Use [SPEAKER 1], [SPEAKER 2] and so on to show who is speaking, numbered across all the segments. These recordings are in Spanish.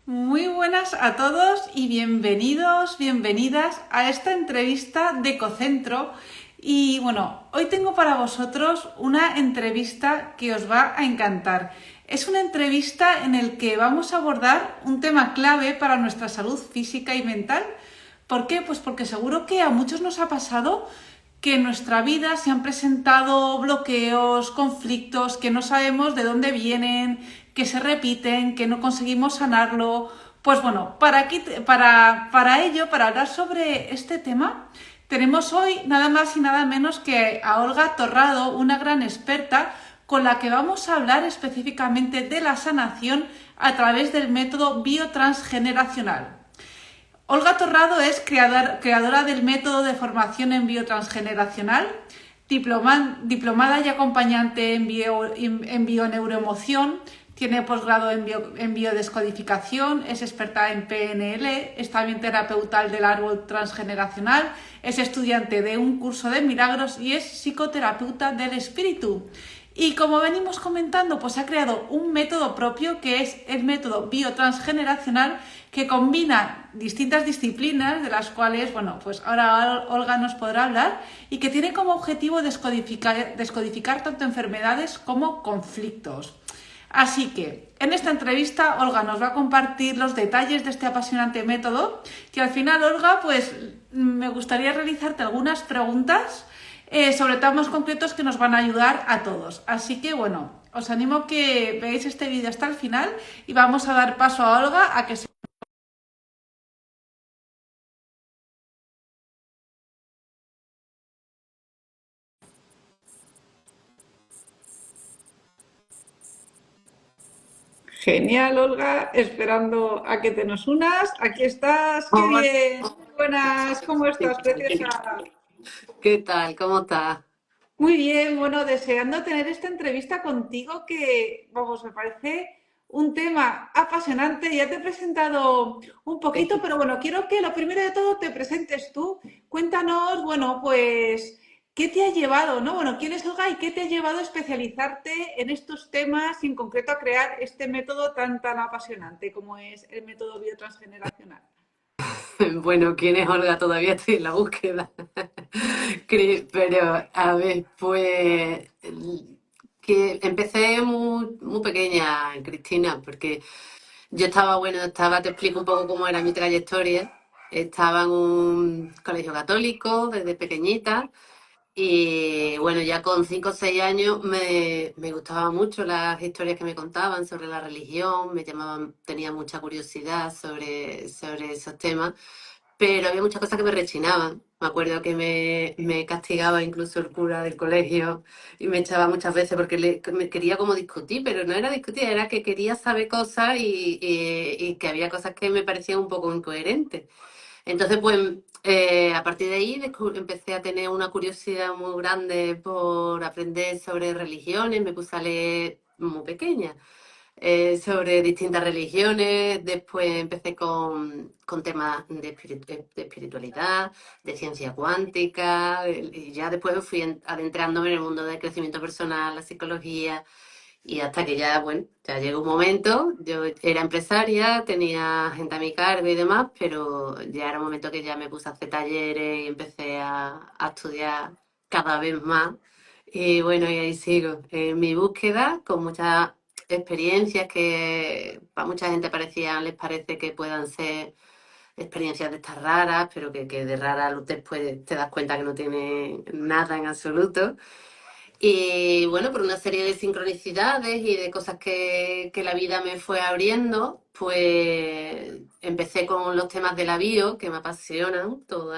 [SPEAKER 1] Muy buenas a todos y bienvenidos, bienvenidas a esta entrevista de Ecocentro. Y bueno, hoy tengo para vosotros una entrevista que os va a encantar. Es una entrevista en la que vamos a abordar un tema clave para nuestra salud física y mental. ¿Por qué? Pues porque seguro que a muchos nos ha pasado que en nuestra vida se han presentado bloqueos, conflictos que no sabemos de dónde vienen, que se repiten, que no conseguimos sanarlo. Pues bueno, para ello, para hablar sobre este tema, tenemos hoy nada más y nada menos que a Olga Torrado, una gran experta con la que vamos a hablar específicamente de la sanación a través del método biotransgeneracional. Olga Torrado es creadora del método de formación en biotransgeneracional, diplomada y acompañante en bioneuroemoción, tiene posgrado en biodescodificación, es experta en PNL, es también terapeuta del árbol transgeneracional, es estudiante de un curso de milagros y es psicoterapeuta del espíritu. Y como venimos comentando, pues ha creado un método propio que es el método biotransgeneracional que combina distintas disciplinas de las cuales, bueno, pues ahora Olga nos podrá hablar y que tiene como objetivo descodificar tanto enfermedades como conflictos. Así que en esta entrevista Olga nos va a compartir los detalles de este apasionante método que al final, Olga, pues me gustaría realizarte algunas preguntas sobre temas concretos que nos van a ayudar a todos. Así que bueno, os animo a que veáis este vídeo hasta el final y vamos a dar paso a Olga a que se... Genial, Olga, esperando a que te nos unas. Aquí estás, qué
[SPEAKER 2] Hola,
[SPEAKER 1] bien. Muy buenas, ¿cómo estás, preciosa?
[SPEAKER 2] ¿qué tal? ¿Cómo estás?
[SPEAKER 1] Muy bien, bueno, deseando tener esta entrevista contigo que, vamos, me parece un tema apasionante. Ya te he presentado un poquito, pero bueno, quiero que lo primero de todo te presentes tú. Cuéntanos, bueno, pues, ¿qué te ha llevado, no? Bueno, ¿quién es Olga y qué te ha llevado a especializarte en estos temas y en concreto a crear este método tan apasionante como es el método biotransgeneracional?
[SPEAKER 2] Bueno, ¿quién es Olga? Todavía estoy en la búsqueda. Pero, a ver, pues, que empecé muy pequeña, Cristina, porque yo te explico un poco cómo era mi trayectoria. Estaba en un colegio católico desde pequeñita. Y bueno, ya con 5 o 6 años me gustaban mucho las historias que me contaban sobre la religión, tenía mucha curiosidad sobre esos temas, pero había muchas cosas que me rechinaban. Me acuerdo que me castigaba incluso el cura del colegio y me echaba muchas veces porque me quería como discutir, pero no era discutir, era que quería saber cosas y que había cosas que me parecían un poco incoherentes. Entonces, pues, a partir de ahí empecé a tener una curiosidad muy grande por aprender sobre religiones, me puse a leer muy pequeña sobre distintas religiones, después empecé con temas de espiritualidad, de ciencia cuántica, y ya después fui adentrándome en el mundo del crecimiento personal, la psicología, y hasta que ya, bueno, ya llegó un momento, yo era empresaria, tenía gente a mi cargo y demás, pero ya era un momento que ya me puse a hacer talleres y empecé a estudiar cada vez más. Y bueno, y ahí sigo, en mi búsqueda, con muchas experiencias que para mucha gente les parece que puedan ser experiencias de estas raras, pero que de raras después te das cuenta que no tiene nada en absoluto. Y bueno, por una serie de sincronicidades y de cosas que la vida me fue abriendo, pues empecé con los temas de la bio, que me apasionan, todo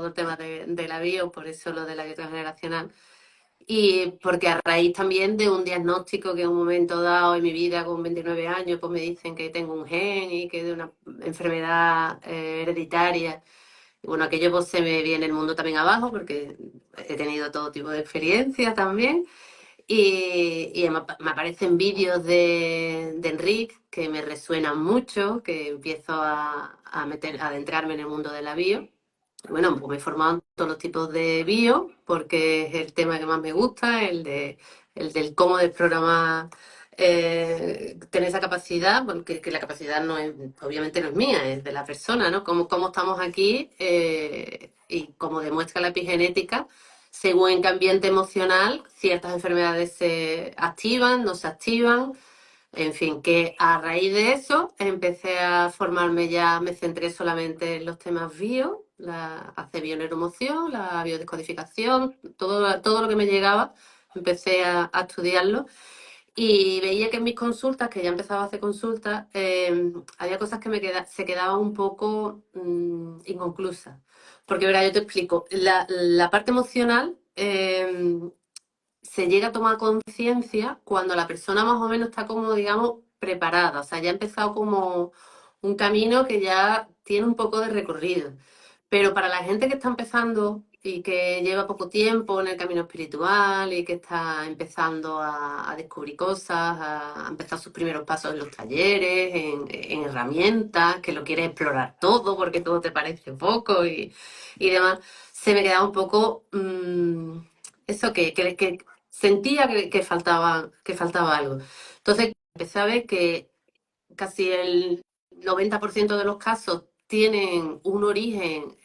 [SPEAKER 2] el tema de la bio, por eso lo de la bio transgeneracional. Y porque a raíz también de un diagnóstico que en un momento dado en mi vida, con 29 años, pues me dicen que tengo un gen y que de una enfermedad hereditaria. Y bueno, aquello pues se me viene el mundo también abajo porque he tenido todo tipo de experiencias también. Y me aparecen vídeos de Enric que me resuenan mucho, que empiezo a adentrarme en el mundo de la bio. Bueno, pues me he formado en todos los tipos de bio, porque es el tema que más me gusta, el del cómo desprogramar tener esa capacidad, bueno, que la capacidad no es, obviamente no es mía, es de la persona, ¿no? Cómo estamos aquí y como demuestra la epigenética, según en qué ambiente emocional, ciertas enfermedades se activan, no se activan. En fin, que a raíz de eso empecé a formarme ya, me centré solamente en los temas bio, hacer bioneuromoción, la biodescodificación, todo lo que me llegaba, empecé a estudiarlo y veía que en mis consultas, que ya empezaba a hacer consultas, había cosas que se quedaban un poco inconclusas. Porque, verá, yo te explico, la parte emocional se llega a tomar conciencia cuando la persona más o menos está como, digamos, preparada, o sea, ya ha empezado como un camino que ya tiene un poco de recorrido. Pero para la gente que está empezando y que lleva poco tiempo en el camino espiritual y que está empezando a descubrir cosas, a empezar sus primeros pasos en los talleres, en herramientas, que lo quiere explorar todo porque todo te parece poco y demás, se me quedaba un poco eso que sentía que faltaba algo. Entonces empecé a ver que casi el 90% de los casos tienen un origen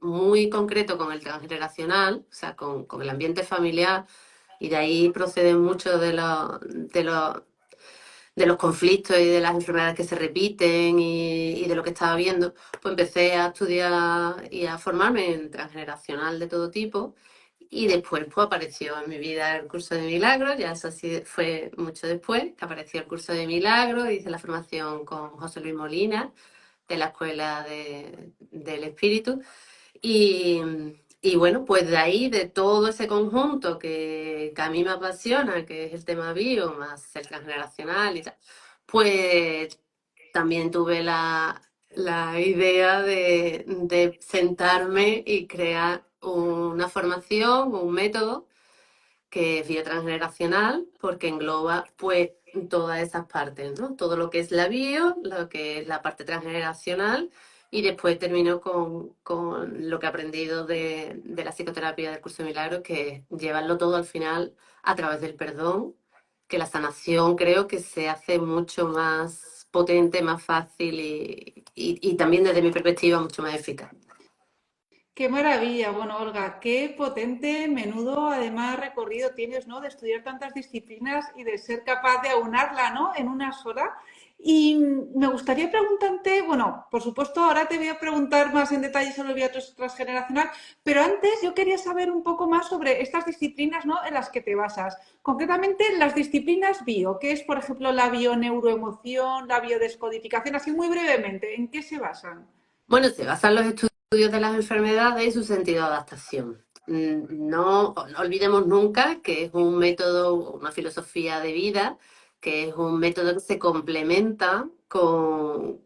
[SPEAKER 2] muy concreto con el transgeneracional, o sea, con el ambiente familiar, y de ahí proceden muchos de los conflictos y de las enfermedades que se repiten y de lo que estaba viendo. Pues empecé a estudiar y a formarme en transgeneracional de todo tipo. Y después pues, apareció en mi vida el curso de milagros, ya eso sí fue mucho después, que apareció el curso de milagros, hice la formación con José Luis Molina de la Escuela del Espíritu. Y, y bueno, pues de ahí, de todo ese conjunto que a mí me apasiona, que es el tema bio, más el transgeneracional y tal, pues también tuve la idea de sentarme y crear una formación, un método que es biotransgeneracional, porque engloba pues todas esas partes, ¿no? Todo lo que es la bio, lo que es la parte transgeneracional, y después termino con lo que he aprendido de la psicoterapia del curso de milagros, que es llevarlo todo al final a través del perdón, que la sanación creo que se hace mucho más potente, más fácil y también desde mi perspectiva mucho más eficaz.
[SPEAKER 1] Qué maravilla, bueno, Olga, qué potente, menudo, además recorrido tienes, ¿no? De estudiar tantas disciplinas y de ser capaz de aunarla, ¿no? En una sola. Y me gustaría preguntarte, bueno, por supuesto, ahora te voy a preguntar más en detalle sobre el viaje transgeneracional, pero antes yo quería saber un poco más sobre estas disciplinas, ¿no? En las que te basas. Concretamente, las disciplinas bio, que es, por ejemplo, la bioneuroemoción, la biodescodificación, así muy brevemente, ¿en qué se basan?
[SPEAKER 2] Bueno, se basan los estudios de las enfermedades y su sentido de adaptación. No olvidemos nunca que es un método, una filosofía de vida, que es un método que se complementa con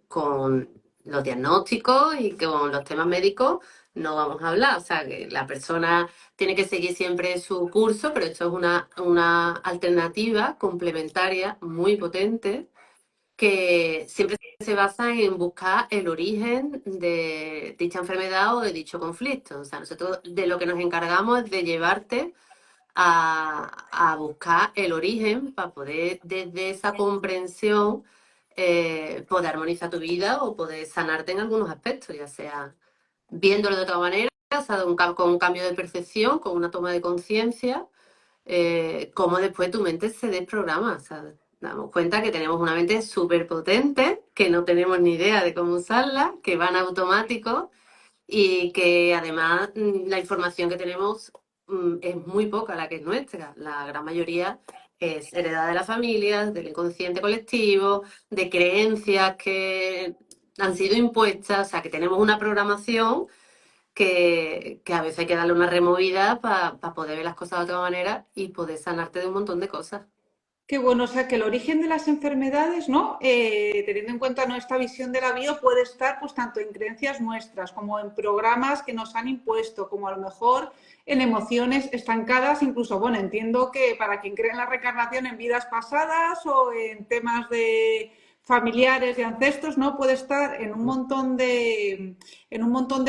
[SPEAKER 2] los diagnósticos y con los temas médicos. No vamos a hablar, o sea, que la persona tiene que seguir siempre su curso, pero esto es una alternativa complementaria muy potente que siempre se basa en buscar el origen de dicha enfermedad o de dicho conflicto. O sea, nosotros de lo que nos encargamos es de llevarte a buscar el origen para poder, desde esa comprensión, poder armonizar tu vida o poder sanarte en algunos aspectos, ya sea viéndolo de otra manera, o sea, con un cambio de percepción, con una toma de conciencia cómo después tu mente se desprograma. O sea, damos cuenta que tenemos una mente súper potente, que no tenemos ni idea de cómo usarla, que va en automático y que además la información que tenemos es muy poca la que es nuestra. La gran mayoría es heredada de las familias, del inconsciente colectivo, de creencias que han sido impuestas, o sea, que tenemos una programación que a veces hay que darle una removida para poder ver las cosas de otra manera y poder sanarte de un montón de cosas.
[SPEAKER 1] Qué bueno, o sea que el origen de las enfermedades, ¿no? Teniendo en cuenta nuestra visión de la bio, puede estar pues tanto en creencias nuestras como en programas que nos han impuesto, como a lo mejor en emociones estancadas, incluso, bueno, entiendo que para quien cree en la reencarnación en vidas pasadas o en temas de familiares, de ancestros, ¿no? Puede estar en un montón de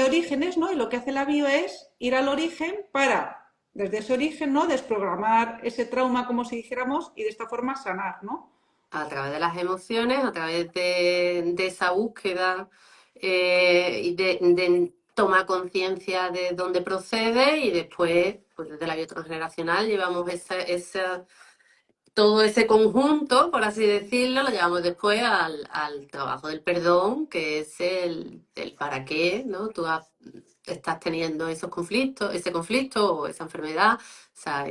[SPEAKER 1] orígenes, ¿no? Y lo que hace la bio es ir al origen para desde ese origen, ¿no? Desprogramar ese trauma, como si dijéramos, y de esta forma sanar, ¿no?
[SPEAKER 2] A través de las emociones, a través de esa búsqueda y de tomar conciencia de dónde procede y después, pues desde la biotransgeneracional llevamos todo ese conjunto, por así decirlo, lo llevamos después al trabajo del perdón, que es el para qué, ¿no? Estás teniendo esos conflictos, ese conflicto o esa enfermedad, o sea,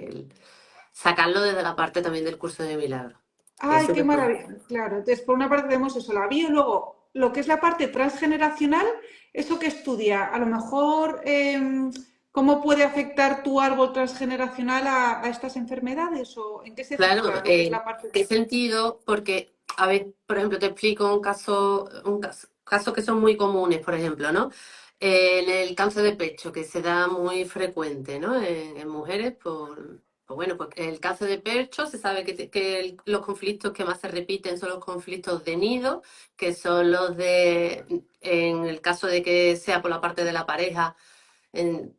[SPEAKER 2] sacarlo desde la parte también del curso de milagros.
[SPEAKER 1] Ay,
[SPEAKER 2] Eso
[SPEAKER 1] qué
[SPEAKER 2] que fue.
[SPEAKER 1] maravilla. Claro, entonces por una parte tenemos eso, la bio, y luego lo que es la parte transgeneracional, eso que estudia, a lo mejor, ¿cómo puede afectar tu árbol transgeneracional a estas enfermedades o en qué se
[SPEAKER 2] Claro,
[SPEAKER 1] centra lo que es la parte?
[SPEAKER 2] ¿qué sentido? Porque, a ver, por ejemplo, te explico casos que son muy comunes, por ejemplo, ¿no? En el cáncer de pecho, que se da muy frecuente, ¿no? En mujeres, pues bueno, pues el cáncer de pecho se sabe los conflictos que más se repiten son los conflictos de nido, que son en el caso de que sea por la parte de la pareja,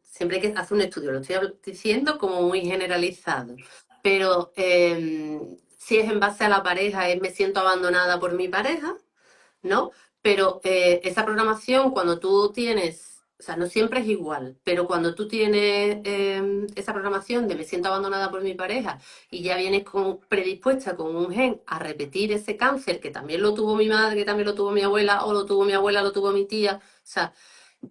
[SPEAKER 2] siempre hay que hacer un estudio, lo estoy diciendo como muy generalizado, pero si es en base a la pareja, es me siento abandonada por mi pareja, ¿no? Pero esa programación, cuando tú tienes, o sea, no siempre es igual, pero cuando tú tienes esa programación de me siento abandonada por mi pareja y ya vienes predispuesta con un gen a repetir ese cáncer, que también lo tuvo mi madre, que también lo tuvo mi abuela, o lo tuvo mi abuela, lo tuvo mi tía, o sea,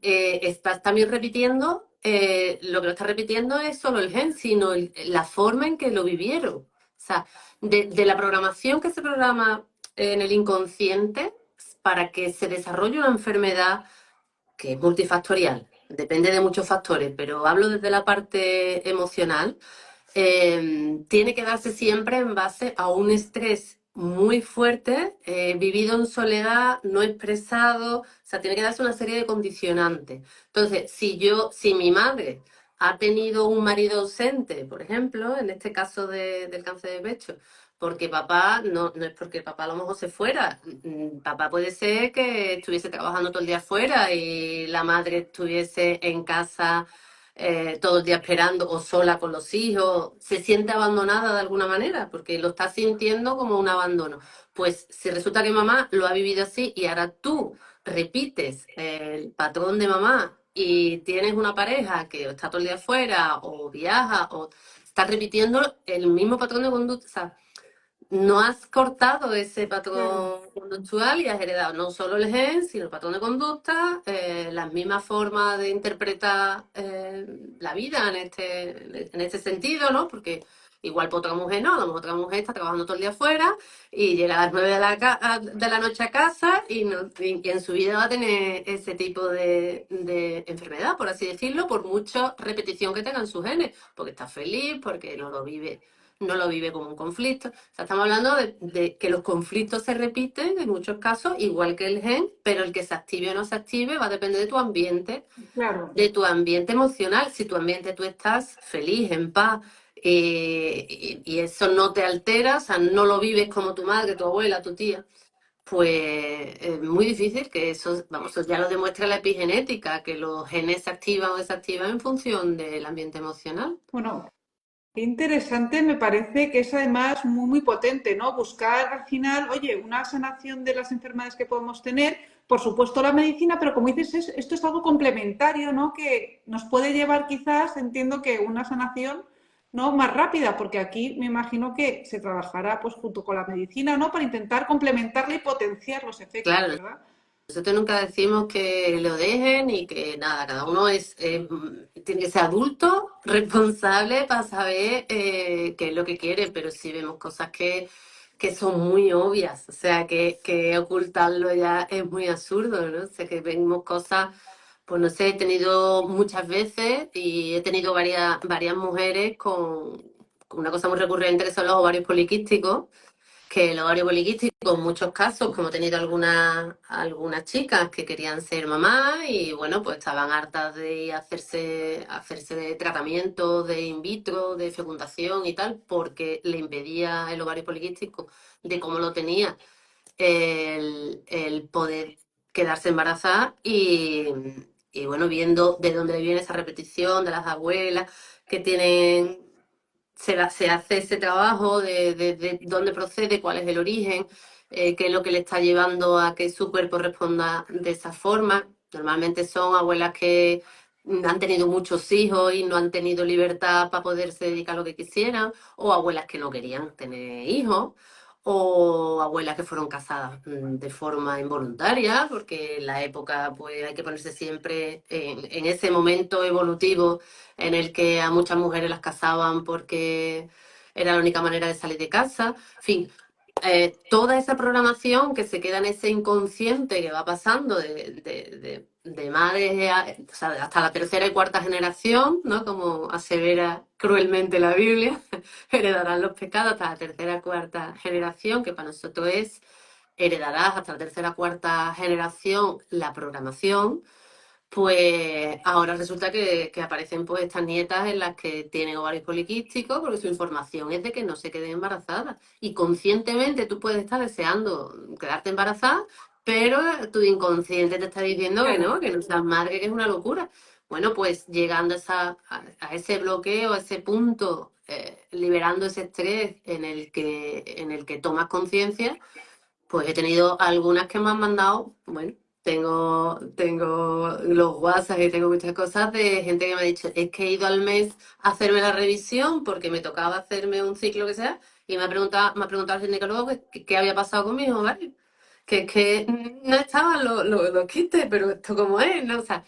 [SPEAKER 2] estás también repitiendo, lo que no estás repitiendo es solo el gen, sino la forma en que lo vivieron. O sea, de la programación que se programa en el inconsciente para que se desarrolle una enfermedad que es multifactorial, depende de muchos factores, pero hablo desde la parte emocional, tiene que darse siempre en base a un estrés muy fuerte, vivido en soledad, no expresado, o sea, tiene que darse una serie de condicionantes. Entonces, si mi madre ha tenido un marido ausente, por ejemplo, en este caso del cáncer de pecho, porque papá, no es porque el papá a lo mejor se fuera, papá puede ser que estuviese trabajando todo el día fuera y la madre estuviese en casa todo el día esperando o sola con los hijos, se siente abandonada de alguna manera, porque lo está sintiendo como un abandono. Pues si resulta que mamá lo ha vivido así y ahora tú repites el patrón de mamá y tienes una pareja que está todo el día afuera o viaja o estás repitiendo el mismo patrón de conducta, o sea, no has cortado ese
[SPEAKER 1] Claro,
[SPEAKER 2] patrón conductual y has heredado no solo el gen, sino el patrón de conducta, las mismas formas de interpretar la vida en este sentido, ¿no? Porque igual para otra mujer no, a lo mejor otra mujer está trabajando todo el día afuera y llega a las 9 de la noche a casa y en su vida va a tener ese tipo de enfermedad, por así decirlo, por mucha repetición que tengan sus genes, porque está feliz, porque no lo vive como un conflicto. O sea, estamos hablando de que los conflictos se repiten en muchos casos, igual que el gen, pero el que se active o no se active va a depender
[SPEAKER 1] claro.
[SPEAKER 2] de tu ambiente emocional. Si tu ambiente tú estás feliz, en paz, y eso no te altera, o sea, no lo vives como tu madre, tu abuela, tu tía, pues es muy difícil que eso, vamos, eso ya lo demuestra la epigenética, que los genes se activan o desactivan en función del ambiente emocional.
[SPEAKER 1] Bueno, qué interesante, me parece que es además muy, muy potente, ¿no? Buscar al final, oye, una sanación de las enfermedades que podemos tener, por supuesto la medicina, pero como dices, esto es algo complementario, ¿no? Que nos puede llevar quizás, entiendo que una sanación, ¿no? Más rápida, porque aquí me imagino que se trabajará pues junto con la medicina, ¿no? Para intentar complementarla y potenciar los efectos,
[SPEAKER 2] Claro,
[SPEAKER 1] ¿verdad?
[SPEAKER 2] nosotros nunca decimos que lo dejen y que nada, cada uno tiene que ser adulto, responsable para saber qué es lo que quiere, pero sí vemos cosas que son muy obvias, o sea, que ocultarlo ya es muy absurdo, ¿no? O sea, que vemos cosas, pues no sé, he tenido muchas veces y he tenido varias mujeres con una cosa muy recurrente que son los ovarios poliquísticos, que el ovario poliquístico en muchos casos, como he tenido algunas chicas que querían ser mamás y bueno, pues estaban hartas de hacerse de tratamientos de in vitro, de fecundación y tal, porque le impedía el ovario poliquístico de cómo lo tenía el poder quedarse embarazada y bueno, viendo de dónde viene esa repetición de las abuelas que tienen, se hace ese trabajo de dónde procede, cuál es el origen, qué es lo que le está llevando a que su cuerpo responda de esa forma. Normalmente son abuelas que han tenido muchos hijos y no han tenido libertad para poderse dedicar a lo que quisieran, o abuelas que no querían tener hijos, o abuelas que fueron casadas de forma involuntaria, porque en la época pues hay que ponerse siempre en ese momento evolutivo en el que a muchas mujeres las casaban porque era la única manera de salir de casa. En fin, toda esa programación que se queda en ese inconsciente que va pasando de madres o sea, hasta la tercera y cuarta generación, ¿no? Como asevera cruelmente la Biblia, heredarán los pecados hasta la tercera y cuarta generación, que para nosotros es heredarás hasta la tercera y cuarta generación la programación. Pues ahora resulta que aparecen pues estas nietas en las que tienen ovarios poliquísticos porque su información es de que no se queden embarazadas. Y conscientemente tú puedes estar deseando quedarte embarazada, pero tu inconsciente te está diciendo
[SPEAKER 1] Claro.
[SPEAKER 2] que no seas madre, que es una locura. Bueno, pues llegando a ese bloqueo, a ese punto, liberando ese estrés en el que tomas conciencia, pues he tenido algunas que me han mandado, bueno, tengo los WhatsApp y tengo muchas cosas de gente que me ha dicho, es que he ido al mes a hacerme la revisión porque me tocaba hacerme un ciclo que sea, y me ha preguntado el ginecólogo qué había pasado con mi hijo, ¿vale? Que es que no estaban los quistes, pero esto como es, ¿no? O sea,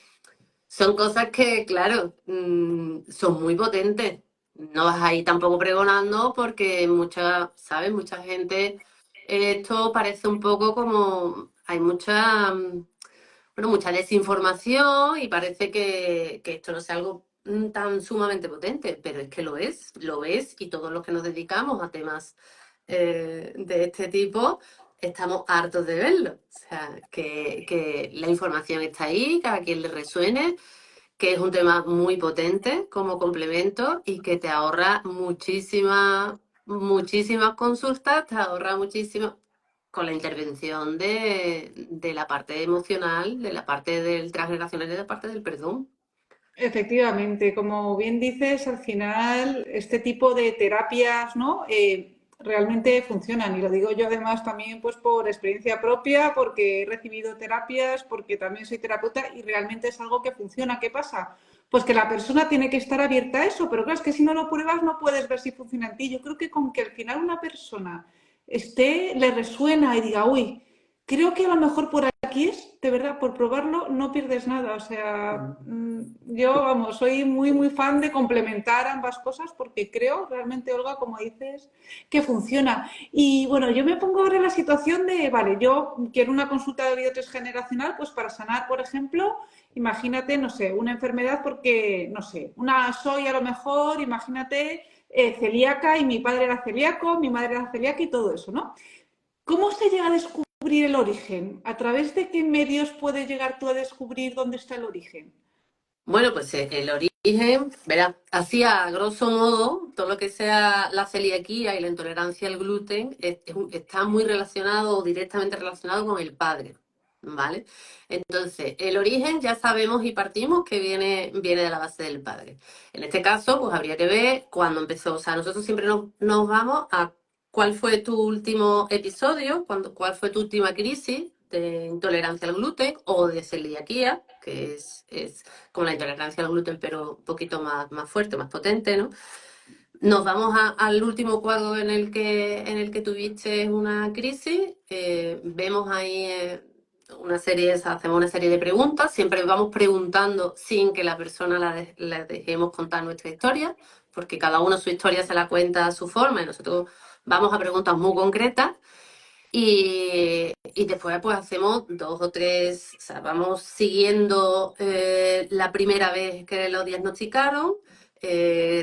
[SPEAKER 2] son cosas que, claro, son muy potentes. No vas ahí tampoco pregonando porque mucha, ¿sabes? Mucha gente, esto parece un poco como, hay mucha, bueno, mucha desinformación y parece que esto no es algo tan sumamente potente, pero es que lo es y todos los que nos dedicamos a temas de este tipo estamos hartos de verlo. O sea, que la información está ahí, que a quien le resuene, que es un tema muy potente como complemento y que te ahorra muchísimas consultas, te ahorra muchísimo con la intervención de la parte emocional, de la parte del transgeneracional y de la parte del perdón.
[SPEAKER 1] Efectivamente, como bien dices, al final este tipo de terapias, ¿no? Realmente funcionan y lo digo yo además también pues por experiencia propia, porque he recibido terapias, porque también soy terapeuta y realmente es algo que funciona. ¿Qué pasa? Pues que la persona tiene que estar abierta a eso, pero claro, es que si no lo pruebas no puedes ver si funciona en ti. Yo creo que con que al final una persona le resuena y diga, uy, creo que a lo mejor por aquí es, de verdad, por probarlo no pierdes nada. O sea, yo, vamos, soy muy, muy fan de complementar ambas cosas porque creo realmente, Olga, como dices, que funciona. Y bueno, yo me pongo ahora en la situación de, vale, yo quiero una consulta de biotres generacional, pues para sanar, por ejemplo, imagínate, no sé, una enfermedad porque, no sé, soy a lo mejor, imagínate, celíaca y mi padre era celíaco, mi madre era celíaca y todo eso, ¿no? ¿Cómo se llega a descubrir el origen? ¿A través de qué medios puedes llegar tú a descubrir dónde está el origen?
[SPEAKER 2] Bueno, pues el origen, verá, así a grosso modo, todo lo que sea la celiaquía y la intolerancia al gluten está muy relacionado o directamente relacionado con el padre, ¿vale? Entonces, el origen ya sabemos y partimos que viene de la base del padre. En este caso, pues habría que ver cuándo empezó. O sea, nosotros siempre nos vamos a cuál fue tu último episodio, cuál fue tu última crisis de intolerancia al gluten o de celiaquía, que es como la intolerancia al gluten, pero un poquito más fuerte, más potente, ¿no? Nos vamos al último cuadro en el que tuviste una crisis, vemos ahí hacemos una serie de preguntas, siempre vamos preguntando sin que la persona la dejemos contar nuestra historia, porque cada uno su historia se la cuenta a su forma y nosotros vamos a preguntas muy concretas y después pues hacemos dos o tres, o sea, vamos siguiendo la primera vez que lo diagnosticaron,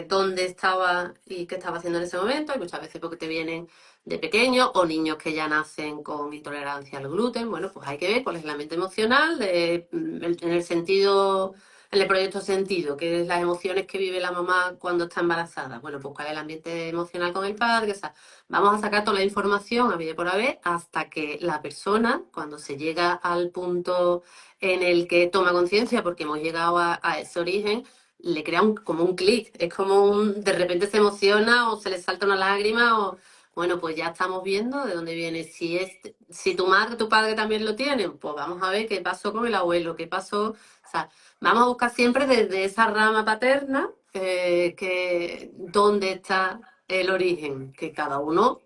[SPEAKER 2] dónde estaba y qué estaba haciendo en ese momento, y muchas veces porque te vienen de pequeños o niños que ya nacen con intolerancia al gluten. Bueno, pues hay que ver cuál es la mente emocional, en el sentido En el proyecto sentido, que es las emociones que vive la mamá cuando está embarazada. Bueno, pues cuál es el ambiente emocional con el padre, o sea, vamos a sacar toda la información a y por haber hasta que la persona, cuando se llega al punto en el que toma conciencia, porque hemos llegado a ese origen, le crea como un clic, es como de repente se emociona o se le salta una lágrima o, bueno, pues ya estamos viendo de dónde viene. Si tu madre, tu padre también lo tienen, pues vamos a ver qué pasó con el abuelo, qué pasó, o sea, vamos a buscar siempre desde esa rama paterna dónde está el origen, que cada uno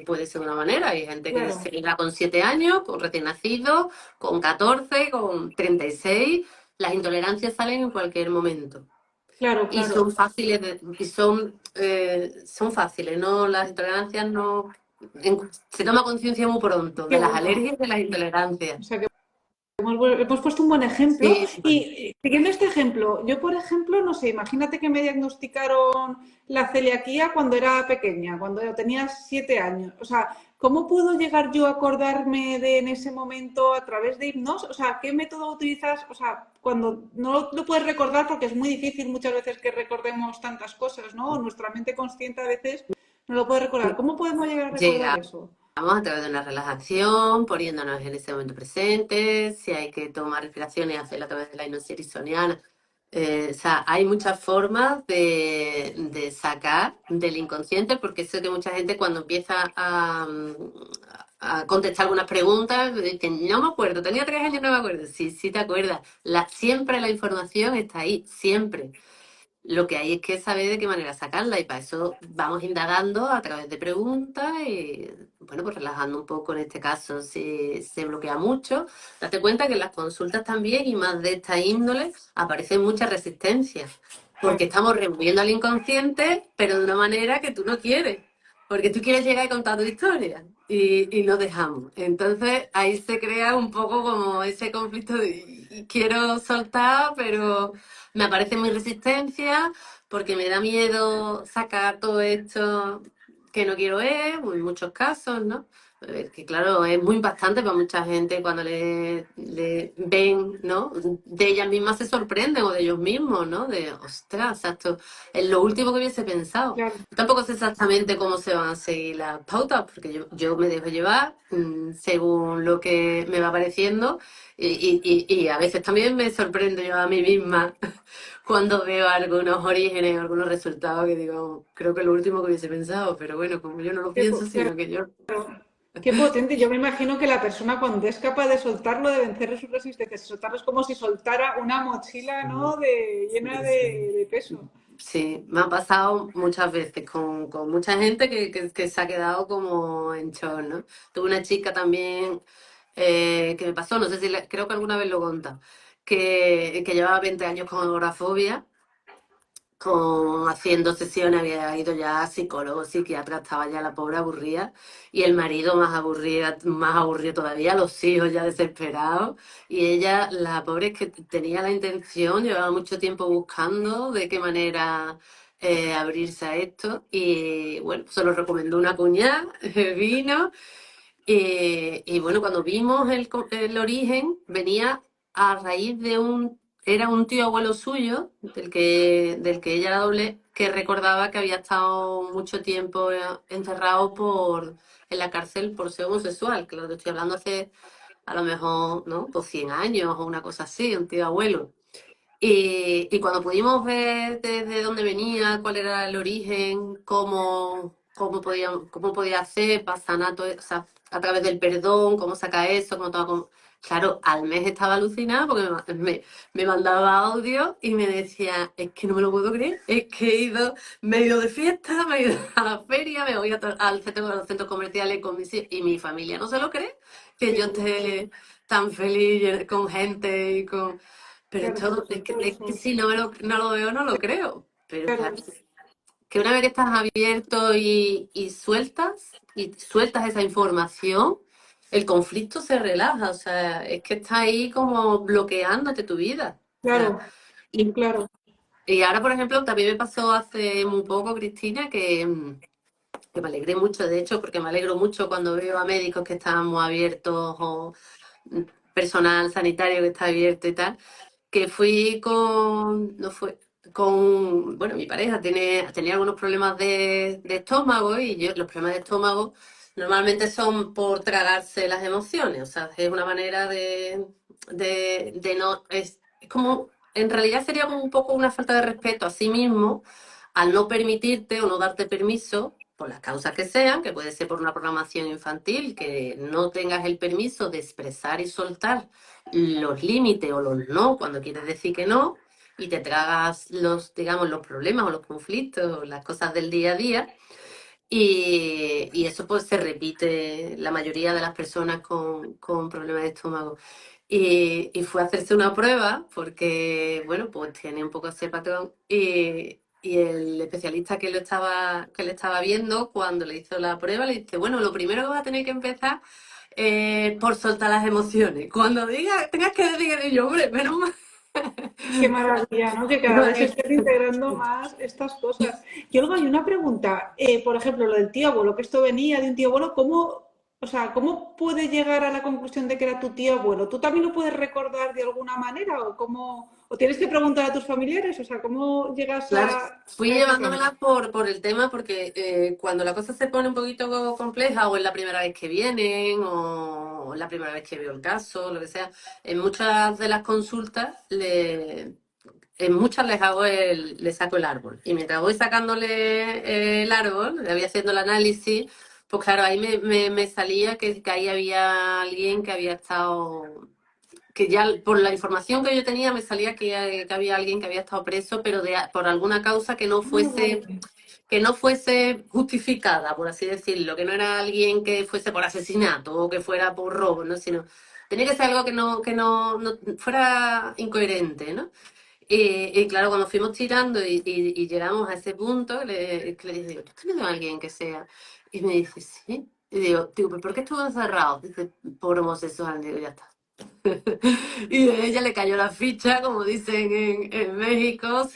[SPEAKER 2] puede ser de una manera. Hay gente que
[SPEAKER 1] Claro,
[SPEAKER 2] se llega con 7 años, con recién nacido, con 14, con 36. Las intolerancias salen en cualquier momento.
[SPEAKER 1] claro,
[SPEAKER 2] Y
[SPEAKER 1] claro.
[SPEAKER 2] son fáciles, son fáciles, ¿no? Las intolerancias no... se toma conciencia muy pronto
[SPEAKER 1] Qué
[SPEAKER 2] de las
[SPEAKER 1] bueno.
[SPEAKER 2] alergias y de las intolerancias.
[SPEAKER 1] O sea que hemos puesto un buen ejemplo.
[SPEAKER 2] Sí,
[SPEAKER 1] Y siguiendo este ejemplo, yo, por ejemplo, no sé, imagínate que me diagnosticaron la celiaquía cuando era pequeña, cuando tenía 7 años. O sea, ¿cómo puedo llegar yo a acordarme de en ese momento a través de hipnosis? O sea, ¿qué método utilizas? O sea, cuando no lo puedes recordar porque es muy difícil muchas veces que recordemos tantas cosas, ¿no? Nuestra mente consciente a veces no lo puede recordar. ¿Cómo podemos llegar a recordar
[SPEAKER 2] llega.
[SPEAKER 1] eso?
[SPEAKER 2] Vamos a través de una relajación, poniéndonos en ese momento presente, si hay que tomar respiraciones, hacerlo a través de la hipnosis ericksoniana. O sea, hay muchas formas de sacar del inconsciente, porque sé que mucha gente cuando empieza a contestar algunas preguntas, dice, no me acuerdo, tenía 3 años, no me acuerdo. Sí, sí te acuerdas. Siempre la información está ahí, siempre. Lo que hay es que saber de qué manera sacarla y para eso vamos indagando a través de preguntas y, bueno, pues relajando un poco en este caso si se bloquea mucho. Date cuenta que en las consultas también y más de esta índole aparecen muchas resistencias porque
[SPEAKER 1] Claro,
[SPEAKER 2] estamos removiendo al inconsciente pero de una manera que tú no quieres, porque tú quieres llegar y contar tu historia y no dejamos. Entonces ahí se crea un poco como ese conflicto de quiero soltar pero me aparece mi resistencia porque me da miedo sacar todo esto que no quiero ver, en muchos casos, ¿no? Que claro, es muy impactante para mucha gente cuando le ven, ¿no? De ellas mismas se sorprenden o de ellos mismos, ¿no? De, ostras, esto es lo último que hubiese pensado.
[SPEAKER 1] claro.
[SPEAKER 2] Yo tampoco sé exactamente cómo se van a seguir las pautas, porque yo me dejo llevar según lo que me va apareciendo y a veces también me sorprendo yo a mí misma cuando veo algunos orígenes, algunos resultados que digo, creo que es lo último que hubiese pensado, pero bueno, como yo no lo pienso,
[SPEAKER 1] Claro.
[SPEAKER 2] sino que yo...
[SPEAKER 1] Qué potente. Yo me imagino que la persona cuando es capaz de soltarlo, de vencer sus resistencias, y soltarlo es como si soltara una mochila, ¿no? Llena
[SPEAKER 2] Sí, sí.
[SPEAKER 1] de peso.
[SPEAKER 2] Sí, me ha pasado muchas veces con mucha gente que se ha quedado como en shock, ¿no? Tuve una chica también que me pasó, no sé si creo que alguna vez lo conta, que llevaba 20 años con agorafobia haciendo sesiones, había ido ya a psicólogo, psiquiatra, estaba ya la pobre aburrida, y el marido más aburrido todavía, los hijos ya desesperados, y ella, la pobre, es que tenía la intención, llevaba mucho tiempo buscando de qué manera abrirse a esto, y bueno, se lo recomendó una cuñada, vino, y bueno, cuando vimos el origen, venía a raíz era un tío abuelo suyo, del que ella era doble, que recordaba que había estado mucho tiempo encerrado en la cárcel por ser homosexual. Claro, te estoy hablando hace a lo mejor, ¿no? Pues 100 años o una cosa así, un tío abuelo. Y cuando pudimos ver desde dónde venía, cuál era el origen, cómo podía hacer para sanar todo, o sea, a través del perdón, cómo saca eso, Claro, al mes estaba alucinada porque me mandaba audio y me decía, es que no me lo puedo creer, es que me he ido de fiesta, me he ido a la feria, me voy a los centros comerciales con mis hijos y mi familia no se lo cree, que
[SPEAKER 1] Qué
[SPEAKER 2] yo
[SPEAKER 1] bueno.
[SPEAKER 2] esté tan feliz con gente y con... Pero
[SPEAKER 1] Claro,
[SPEAKER 2] esto, es que
[SPEAKER 1] eso.
[SPEAKER 2] si no lo veo, no lo creo. Pero claro,
[SPEAKER 1] Claro,
[SPEAKER 2] que una vez que estás abierto y sueltas esa información, el conflicto se relaja. O sea, es que está ahí como bloqueándote tu vida. O sea,
[SPEAKER 1] claro,
[SPEAKER 2] y,
[SPEAKER 1] claro.
[SPEAKER 2] y ahora, por ejemplo, también me pasó hace muy poco, Cristina, que me alegré mucho, de hecho, porque me alegro mucho cuando veo a médicos que están muy abiertos o personal sanitario que está abierto y tal que fui con, no fue, con, bueno, mi pareja tenía algunos problemas de estómago y yo, los problemas de estómago normalmente son por tragarse las emociones, o sea, es una manera de no, es como, en realidad sería como un poco una falta de respeto a sí mismo al no permitirte o no darte permiso, por las causas que sean, que puede ser por una programación infantil, que no tengas el permiso de expresar y soltar los límites o los no cuando quieres decir que no, y te tragas los, digamos, los problemas o los conflictos o las cosas del día a día. Y eso pues se repite la mayoría de las personas con problemas de estómago. Y fue a hacerse una prueba porque, bueno, pues tiene un poco ese patrón. Y el especialista que le estaba viendo, cuando le hizo la prueba, le dice, bueno, lo primero que vas a tener que empezar por soltar las emociones. Cuando tengas que decir, y yo, hombre, menos mal.
[SPEAKER 1] Qué maravilla, ¿no? Que cada vez se estén integrando más estas cosas. Y luego hay una pregunta, por ejemplo, lo del tío abuelo, que esto venía de un tío abuelo, ¿cómo, o sea, cómo puede llegar a la conclusión de que era tu tío abuelo? ¿Tú también lo puedes recordar de alguna manera o cómo, o tienes que preguntar a tus familiares? O sea, ¿cómo llegas
[SPEAKER 2] Claro, fui
[SPEAKER 1] a esa rama?
[SPEAKER 2] llevándomela por el tema porque cuando la cosa se pone un poquito compleja o es la primera vez que vienen o la primera vez que veo el caso, lo que sea, en muchas de las consultas, en muchas les saco el árbol. Y mientras voy sacándole el árbol, le voy haciendo el análisis, pues claro, ahí me salía que ahí había alguien que había estado que ya por la información que yo tenía me salía que había alguien que había estado preso, pero por alguna causa
[SPEAKER 1] Ah, vale.
[SPEAKER 2] que no fuese justificada, por así decirlo, que no era alguien que fuese por asesinato o que fuera por robo, ¿no? Sino tenía que ser algo no fuera incoherente, ¿no? Y claro, cuando fuimos tirando y llegamos a ese punto, que le dije, digo, ¿tú has tenido a alguien que sea? Y me dice, sí. Y digo, ¿pero por qué estuvo encerrado? Dice, por homosexual. Digo, ya está. Y de ella le cayó la ficha, como dicen en México,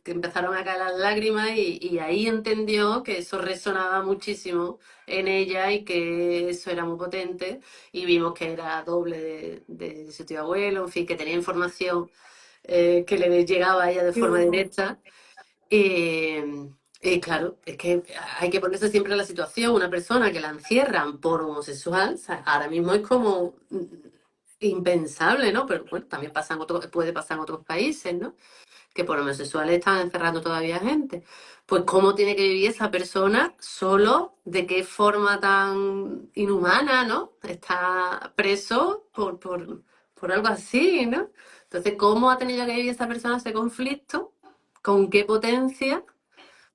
[SPEAKER 2] que empezaron a caer las lágrimas y ahí entendió que eso resonaba muchísimo en ella y que eso era muy potente y vimos que era doble de su tío abuelo, en fin, que tenía información que le llegaba a ella de
[SPEAKER 1] Qué
[SPEAKER 2] forma
[SPEAKER 1] guay.
[SPEAKER 2] directa. Y claro, es que hay que ponerse siempre en la situación, una persona que la encierran por homosexual, o sea, ahora mismo es como impensable, ¿no? Pero bueno, también puede pasar en otros países, ¿no? Que por homosexuales están encerrando todavía gente. Pues cómo tiene que vivir esa persona solo, de qué forma tan inhumana, ¿no? Está preso por algo así, ¿no? Entonces, ¿cómo ha tenido que vivir esa persona ese conflicto? ¿Con qué potencia?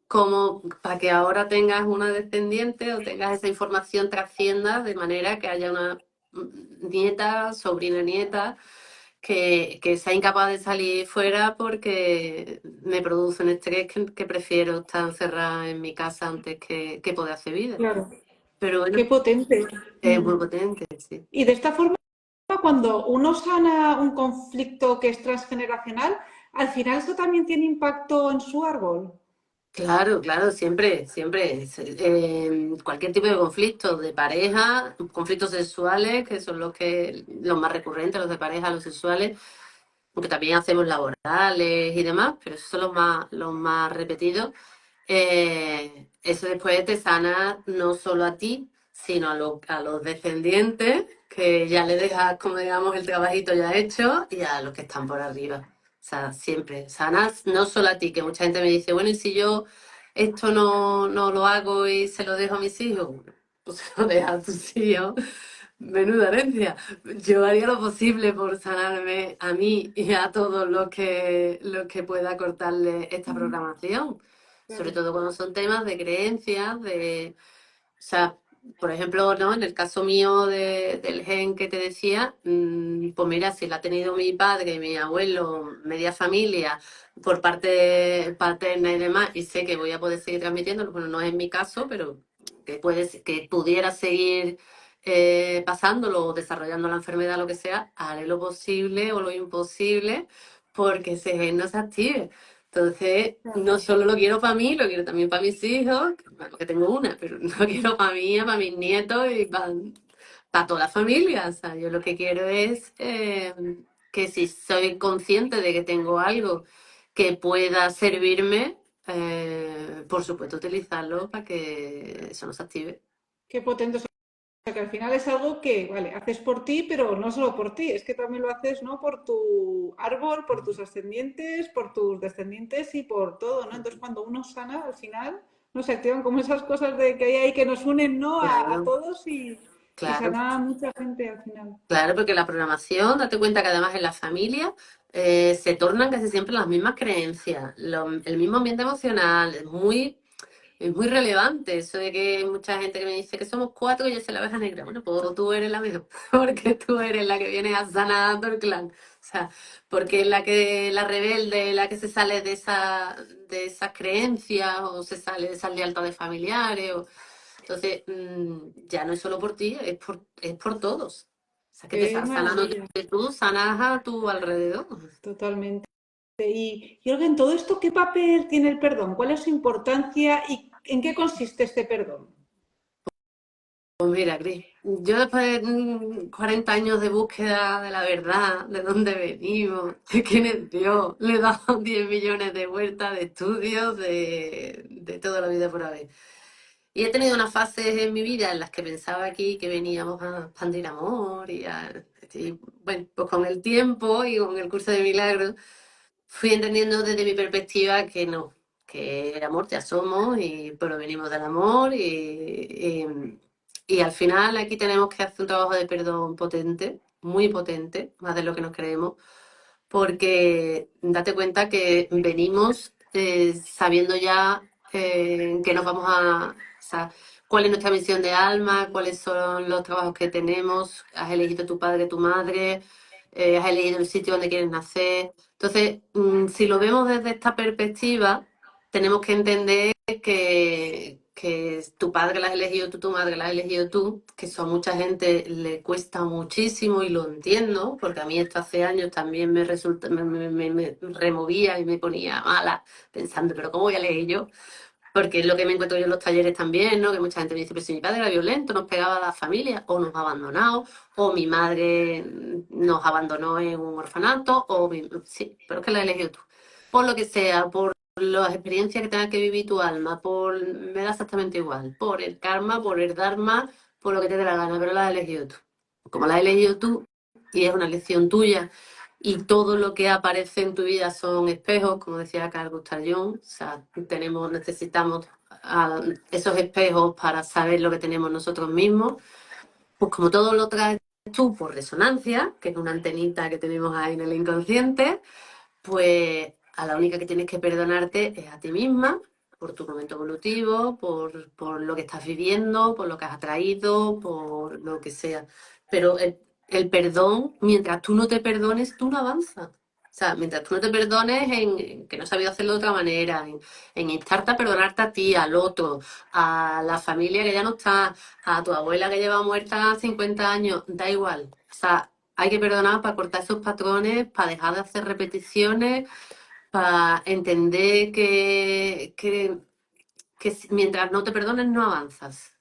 [SPEAKER 2] Como para que ahora tengas una descendiente o tengas esa información trascienda de manera que haya una nieta, sobrina nieta, que sea incapaz de salir fuera porque me produce un estrés que prefiero estar encerrada en mi casa antes que poder hacer vida.
[SPEAKER 1] Claro,
[SPEAKER 2] Pero
[SPEAKER 1] qué
[SPEAKER 2] bueno,
[SPEAKER 1] potente.
[SPEAKER 2] es muy potente, sí.
[SPEAKER 1] Y de esta forma, cuando uno sana un conflicto que es transgeneracional, al final eso también tiene impacto en su árbol.
[SPEAKER 2] Claro, claro, siempre, siempre. Cualquier tipo de conflicto de pareja, conflictos sexuales, que son los más recurrentes, los de pareja, los sexuales, aunque también hacemos laborales y demás, pero esos son los más repetidos. Eso después te sana no solo a ti, sino a los descendientes, que ya le dejas, como digamos, el trabajito ya hecho, y a los que están por arriba. O sea, siempre sanas no solo a ti, que mucha gente me dice, bueno, ¿y si yo esto no lo hago y se lo dejo a mis hijos? Bueno, pues se lo dejas a tus hijos. Menuda herencia. Yo haría lo posible por sanarme a mí y a todos los que pueda cortarle esta programación. Sobre
[SPEAKER 1] Claro,
[SPEAKER 2] todo cuando son temas de creencias, o sea, por ejemplo, ¿no? En el caso mío del gen que te decía, pues mira, si la ha tenido mi padre, mi abuelo, media familia, por parte paterna y demás, y sé que voy a poder seguir transmitiendo, bueno, no es mi caso, pero que pudiera seguir pasándolo o desarrollando la enfermedad, lo que sea, haré lo posible o lo imposible porque ese gen no se active. Entonces, no
[SPEAKER 1] claro.
[SPEAKER 2] solo lo quiero para mí, lo quiero también para mis hijos, bueno, que tengo una, pero lo quiero para mí, para mis nietos y para toda la familia. O sea, yo lo que quiero es que si soy consciente de que tengo algo que pueda servirme, por supuesto utilizarlo para que eso no se active.
[SPEAKER 1] Qué potente. O sea, que al final es algo que, vale, haces por ti, pero no solo por ti, es que también lo haces, ¿no? Por tu árbol, por tus ascendientes, por tus descendientes y por todo, ¿no? Entonces, cuando uno sana, al final, no se activan como esas cosas de que hay ahí que nos unen, ¿no? A
[SPEAKER 2] Claro,
[SPEAKER 1] todos y
[SPEAKER 2] claro.
[SPEAKER 1] sana a mucha gente al final.
[SPEAKER 2] Claro, porque la programación, date cuenta que además en la familia se tornan casi siempre las mismas creencias, el mismo ambiente emocional, es muy relevante eso de que hay mucha gente que me dice que somos cuatro y yo soy la oveja negra. Bueno, pues tú eres la mejor, porque tú eres la que viene a sanar a todo el clan. O sea, porque es la rebelde, la que se sale de esas creencias o se sale de esas lealtades familiares. Entonces, ya no es solo por ti, es por todos. O sea, que te
[SPEAKER 1] Qué
[SPEAKER 2] estás sanando
[SPEAKER 1] maravilla,
[SPEAKER 2] tú, sanas a tu alrededor.
[SPEAKER 1] totalmente. Y Jorgen, ¿todo esto qué papel tiene el perdón? ¿Cuál es su importancia y en qué consiste este perdón?
[SPEAKER 2] Pues mira, Cris, yo después de 40 años de búsqueda de la verdad, de dónde venimos, de quién es Dios, le he dado 10 millones de vueltas de estudios de toda la vida por haber. Y he tenido unas fases en mi vida en las que pensaba aquí que veníamos a expandir amor y, bueno, pues con el tiempo y con el curso de milagros fui entendiendo desde mi perspectiva que no, que el amor ya somos y provenimos del amor y al final aquí tenemos que hacer un trabajo de perdón potente, muy potente, más de lo que nos creemos, porque date cuenta que venimos sabiendo ya que nos vamos o sea, cuál es nuestra misión de alma, cuáles son los trabajos que tenemos, has elegido tu padre, tu madre, has elegido el sitio donde quieres nacer. Entonces, si lo vemos desde esta perspectiva, tenemos que entender que tu padre la has elegido tú, tu madre la has elegido tú, que eso a mucha gente le cuesta muchísimo y lo entiendo, porque a mí esto hace años también me resulta, me removía y me ponía mala, pensando, pero ¿cómo voy a elegir yo? Porque es lo que me encuentro yo en los talleres también, ¿no? Que mucha gente me dice, pero si mi padre era violento, nos pegaba a la familia, o nos ha abandonado, o mi madre nos abandonó en un orfanato, sí, pero es que la has elegido tú. Por lo que sea, por las experiencias que tengas que vivir tu alma, me da exactamente igual, por el karma, por el dharma, por lo que te dé la gana, pero la has elegido tú. Como la has elegido tú, y es una elección tuya, y todo lo que aparece en tu vida son espejos, como decía Carl Gustav Jung, o sea, necesitamos esos espejos para saber lo que tenemos nosotros mismos, pues como todo lo traes tú por resonancia, que es una antenita que tenemos ahí en el inconsciente, pues a la única que tienes que perdonarte es a ti misma, por tu momento evolutivo, por lo que estás viviendo, por lo que has atraído, por lo que sea. Pero el perdón, mientras tú no te perdones, tú no avanzas. O sea, mientras tú no te perdones en que no has sabido hacerlo de otra manera, en instarte a perdonarte a ti, al otro, a la familia que ya no está, a tu abuela que lleva muerta 50 años, da igual. O sea, hay que perdonar para cortar esos patrones, para dejar de hacer repeticiones, para entender que mientras no te perdones no avanzas.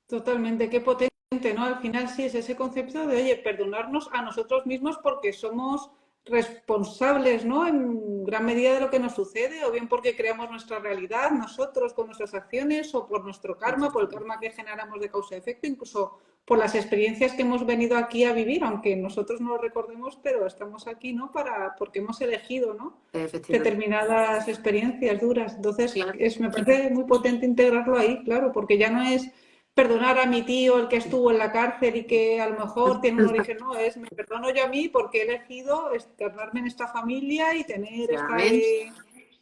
[SPEAKER 1] Totalmente, qué potente, ¿no? Al final sí es ese concepto de, oye, perdonarnos a nosotros mismos porque somos responsables, ¿no? En gran medida de lo que nos sucede, o bien porque creamos nuestra realidad nosotros con nuestras acciones, o por nuestro karma, por el karma que generamos de causa-efecto, incluso por las experiencias que hemos venido aquí a vivir, aunque nosotros no lo recordemos, pero estamos aquí, ¿no? Porque hemos elegido, ¿no?
[SPEAKER 2] Efectivamente.
[SPEAKER 1] Determinadas experiencias duras. Entonces,
[SPEAKER 2] Claro,
[SPEAKER 1] me parece muy potente integrarlo ahí, claro, porque ya no es perdonar a mi tío, el que estuvo en la cárcel y que a lo mejor tiene un origen, no, es me perdono yo a mí porque he elegido externarme en esta familia y tener esta...
[SPEAKER 2] efectivamente.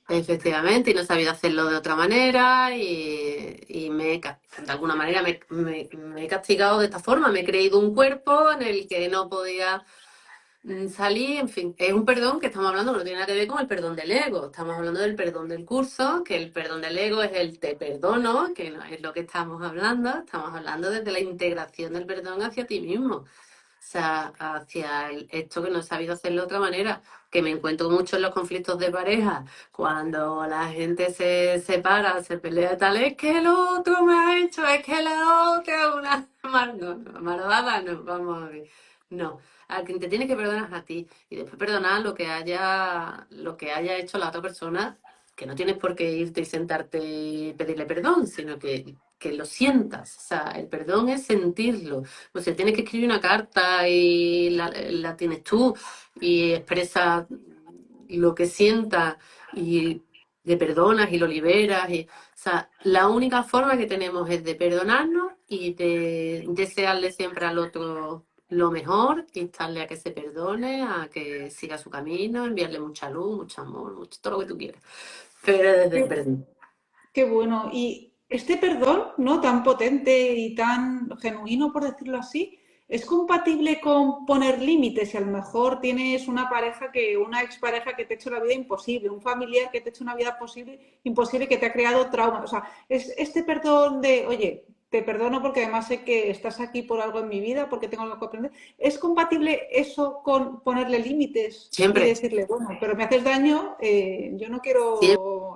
[SPEAKER 2] Efectivamente, y no he sabido hacerlo de otra manera y de alguna manera me he castigado de esta forma, me he creído un cuerpo en el que no podía salí, en fin, es un perdón que estamos hablando, no tiene nada que ver con el perdón del ego, estamos hablando del perdón del curso, que el perdón del ego es el te perdono, que no es lo que estamos hablando desde la integración del perdón hacia ti mismo, o sea, hacia esto que no he sabido hacerlo de otra manera, que me encuentro mucho en los conflictos de pareja, cuando la gente se separa, se pelea tal, es que el otro me ha hecho, es que la otra es una malvada, no, vamos a ver. No, a quien te tiene que perdonar es a ti y después perdonar lo que haya hecho la otra persona, que no tienes por qué irte y sentarte y pedirle perdón, sino que lo sientas. O sea, el perdón es sentirlo. O sea, tienes que escribir una carta y la tienes tú y expresas lo que sientas y le perdonas y lo liberas. O sea, la única forma que tenemos es de perdonarnos y de desearle siempre al otro lo mejor, instarle a que se perdone, a que siga su camino, enviarle mucha luz, mucho amor, mucho, todo lo que tú quieras. Pero desde el
[SPEAKER 1] Qué,
[SPEAKER 2] perdón.
[SPEAKER 1] qué bueno. Y este perdón, ¿no? Tan potente y tan genuino, por decirlo así, ¿es compatible con poner límites? Si a lo mejor tienes una pareja una expareja que te ha hecho la vida imposible, un familiar que te ha hecho una vida imposible que te ha creado trauma. O sea, es este perdón de, oye, te perdono porque además sé que estás aquí por algo en mi vida, porque tengo algo que aprender. ¿Es compatible eso con ponerle límites y
[SPEAKER 2] Siempre,
[SPEAKER 1] decirle, bueno, pero me haces daño, yo no quiero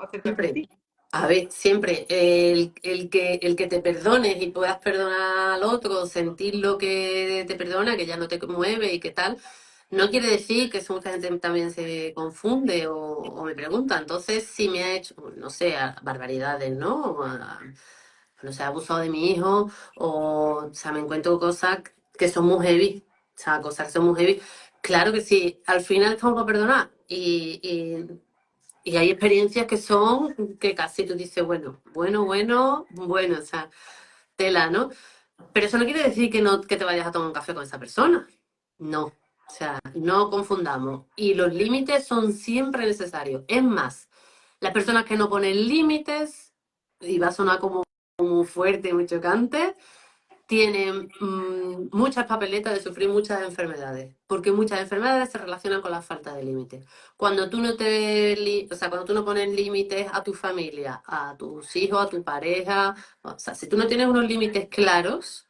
[SPEAKER 1] hacer daño a
[SPEAKER 2] siempre.
[SPEAKER 1] ti?
[SPEAKER 2] A ver, siempre el que te perdones y puedas perdonar al otro, sentir lo que te perdona, que ya no te mueve y qué tal, no quiere decir que eso mucha gente también se confunde o me pregunta. Entonces, si me ha hecho, no sé, barbaridades, ¿no? No sé, ha abusado de mi hijo o sea, me encuentro cosas que son muy heavy, o sea, cosas que son muy heavy. Claro que sí, al final estamos para perdonar y hay experiencias que son que casi tú dices, bueno, o sea, tela, ¿no? Pero eso no quiere decir que no que te vayas a tomar un café con esa persona. No, o sea, no confundamos. Y los límites son siempre necesarios. Es más, las personas que no ponen límites, y va a sonar como muy fuerte y muy chocante, tienen muchas papeletas de sufrir muchas enfermedades, porque muchas enfermedades se relacionan con la falta de límites. Cuando tú no o sea, cuando tú no pones límites a tu familia, a tus hijos, a tu pareja, o sea, si tú no tienes unos límites claros,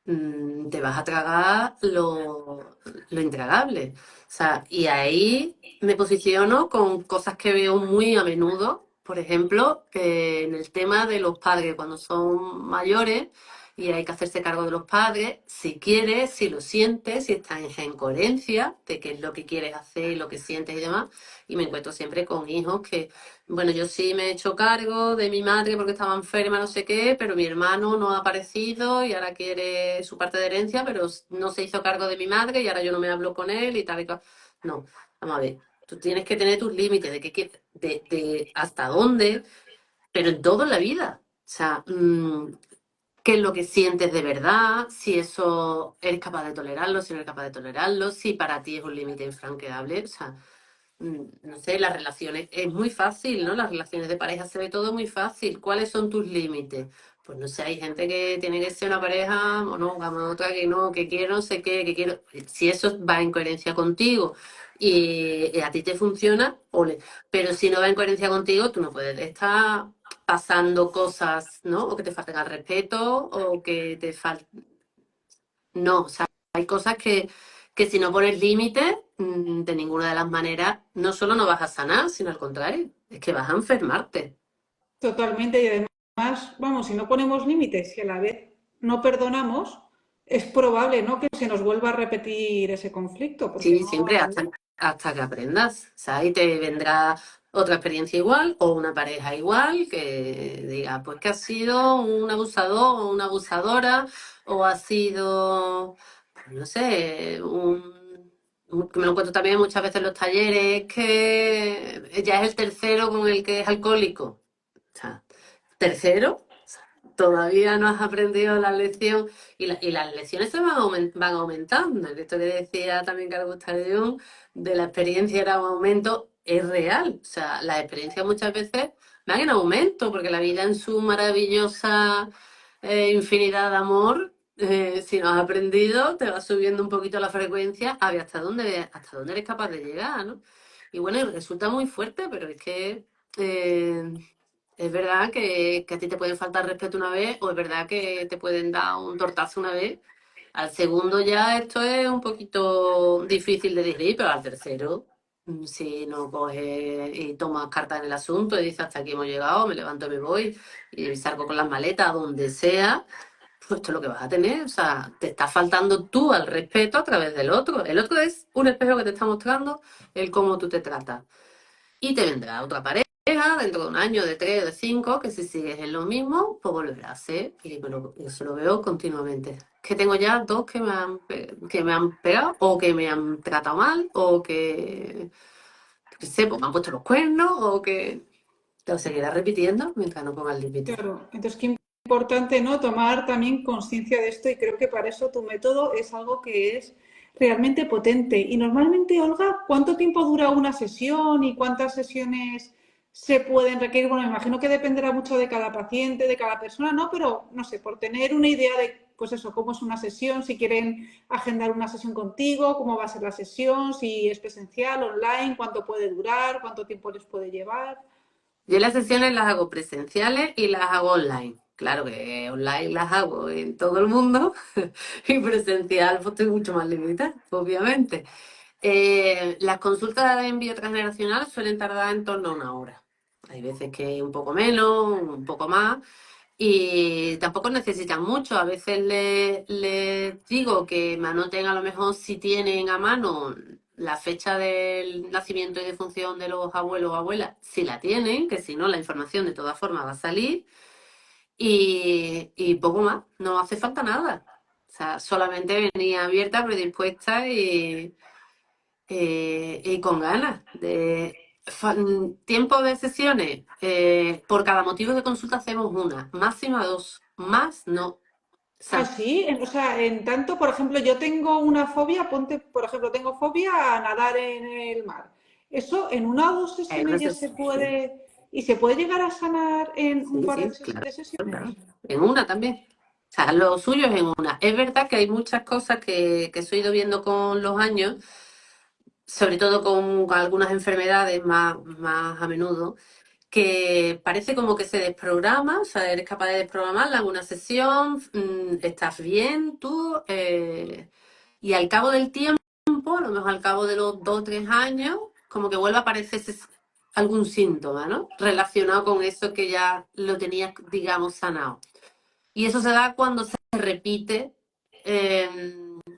[SPEAKER 2] te vas a tragar lo intragable. O sea, y ahí me posiciono con cosas que veo muy a menudo, por ejemplo, en el tema de los padres cuando son mayores y hay que hacerse cargo de los padres, si quieres, si lo sientes, si estás en coherencia de qué es lo que quieres hacer y lo que sientes y demás. Y me encuentro siempre con hijos que bueno, yo sí me he hecho cargo de mi madre porque estaba enferma, no sé qué, pero mi hermano no ha aparecido y ahora quiere su parte de herencia, pero no se hizo cargo de mi madre y ahora yo no me hablo con él y tal y cual. No, vamos a ver, tú tienes que tener tus límites de hasta dónde, pero en todo en la vida. O sea, qué es lo que sientes de verdad, si eso eres capaz de tolerarlo, si no eres capaz de tolerarlo, si para ti es un límite infranqueable. O sea, no sé, las relaciones, es muy fácil, ¿no? Las relaciones de pareja se ve todo muy fácil. ¿Cuáles son tus límites? Pues no sé, hay gente que tiene que ser una pareja monógama, otra que no, que quiere no sé qué, que quiere. Si eso va en coherencia contigo y a ti te funciona, ole. Pero si no va en coherencia contigo, tú no puedes estar pasando cosas, ¿no? O que te falten al respeto, o que te falten. No, o sea, hay cosas que si no pones límites, de ninguna de las maneras, no solo no vas a sanar, sino al contrario, es que vas a enfermarte.
[SPEAKER 1] Totalmente, y además, vamos, si no ponemos límites y a la vez no perdonamos, es probable, ¿no?, que se nos vuelva a repetir ese conflicto, porque
[SPEAKER 2] Sí,
[SPEAKER 1] no,
[SPEAKER 2] siempre hasta que aprendas. O sea, ahí te vendrá otra experiencia igual o una pareja igual que diga, pues que ha sido un abusador o una abusadora o ha sido, pues no sé, que me lo encuentro también muchas veces en los talleres, que ya es el tercero con el que es alcohólico. O sea, tercero, todavía no has aprendido la lección y las lecciones se van aumentando. Esto que decía también Carl Gustav Jung, de la experiencia era un aumento, es real. O sea, las experiencias muchas veces van en aumento porque la vida en su maravillosa infinidad de amor, si no has aprendido, te va subiendo un poquito la frecuencia a ver hasta dónde eres capaz de llegar, ¿no? Y bueno, y resulta muy fuerte, pero es que eh, es verdad que a ti te pueden faltar respeto una vez o es verdad que te pueden dar un tortazo una vez. Al segundo ya esto es un poquito difícil de digerir, pero al tercero, si no coges y tomas cartas en el asunto y dices hasta aquí hemos llegado, me levanto y me voy y salgo con las maletas a donde sea, pues esto es lo que vas a tener. O sea, te está faltando tú al respeto a través del otro. El otro es un espejo que te está mostrando el cómo tú te tratas. Y te vendrá otra pareja dentro de un año, de 3, de 5, que si sigues en lo mismo, pues volverá a hacer. Y eso lo veo continuamente. Que tengo ya dos que me han pegado, o que me han tratado mal, o que sé, pues me han puesto los cuernos, o que lo seguirá repitiendo mientras no ponga el límite.
[SPEAKER 1] Claro, entonces qué importante, ¿no? Tomar también conciencia de esto y creo que para eso tu método es algo que es realmente potente. Y normalmente, Olga, ¿cuánto tiempo dura una sesión y cuántas sesiones se pueden requerir? Bueno, me imagino que dependerá mucho de cada paciente, de cada persona, ¿no? Pero no sé, por tener una idea de, pues eso, cómo es una sesión, si quieren agendar una sesión contigo, cómo va a ser la sesión, si es presencial, online, cuánto puede durar, cuánto tiempo les puede llevar.
[SPEAKER 2] Yo las sesiones las hago presenciales y las hago online. Claro que online las hago en todo el mundo y presencial pues estoy mucho más limitada, obviamente. Las consultas en envío transgeneracional suelen tardar en torno a una hora. Hay veces que un poco menos, un poco más, y tampoco necesitan mucho. A veces les digo que me anoten a lo mejor si tienen a mano la fecha del nacimiento y defunción de los abuelos o abuelas, si la tienen, que si no, la información de todas formas va a salir. Y poco más, no hace falta nada. O sea, solamente venía abierta, predispuesta y con ganas de tiempo de sesiones. Por cada motivo de consulta hacemos una, máxima dos, más no. O
[SPEAKER 1] Ah,
[SPEAKER 2] sea,
[SPEAKER 1] sí, o sea, en tanto, por ejemplo, yo tengo una fobia, ponte, por ejemplo, tengo fobia a nadar en el mar. Eso en una o dos
[SPEAKER 2] hay
[SPEAKER 1] sesiones
[SPEAKER 2] una
[SPEAKER 1] ya se
[SPEAKER 2] sesión.
[SPEAKER 1] puede, y se puede llegar a sanar en un
[SPEAKER 2] Sí,
[SPEAKER 1] par de,
[SPEAKER 2] sí, claro,
[SPEAKER 1] de
[SPEAKER 2] claro.
[SPEAKER 1] sesiones.
[SPEAKER 2] En una también. O sea, lo suyo es en una. Es verdad que hay muchas cosas que he ido viendo con los años, sobre todo con algunas enfermedades más a menudo, que parece como que se desprograma, o sea, eres capaz de desprogramarla en una sesión, estás bien tú, y al cabo del tiempo, a lo mejor al cabo de los 2 o 3 años, como que vuelve a aparecer algún síntoma, ¿no? Relacionado con eso que ya lo tenías, digamos, sanado. Y eso se da cuando se repite,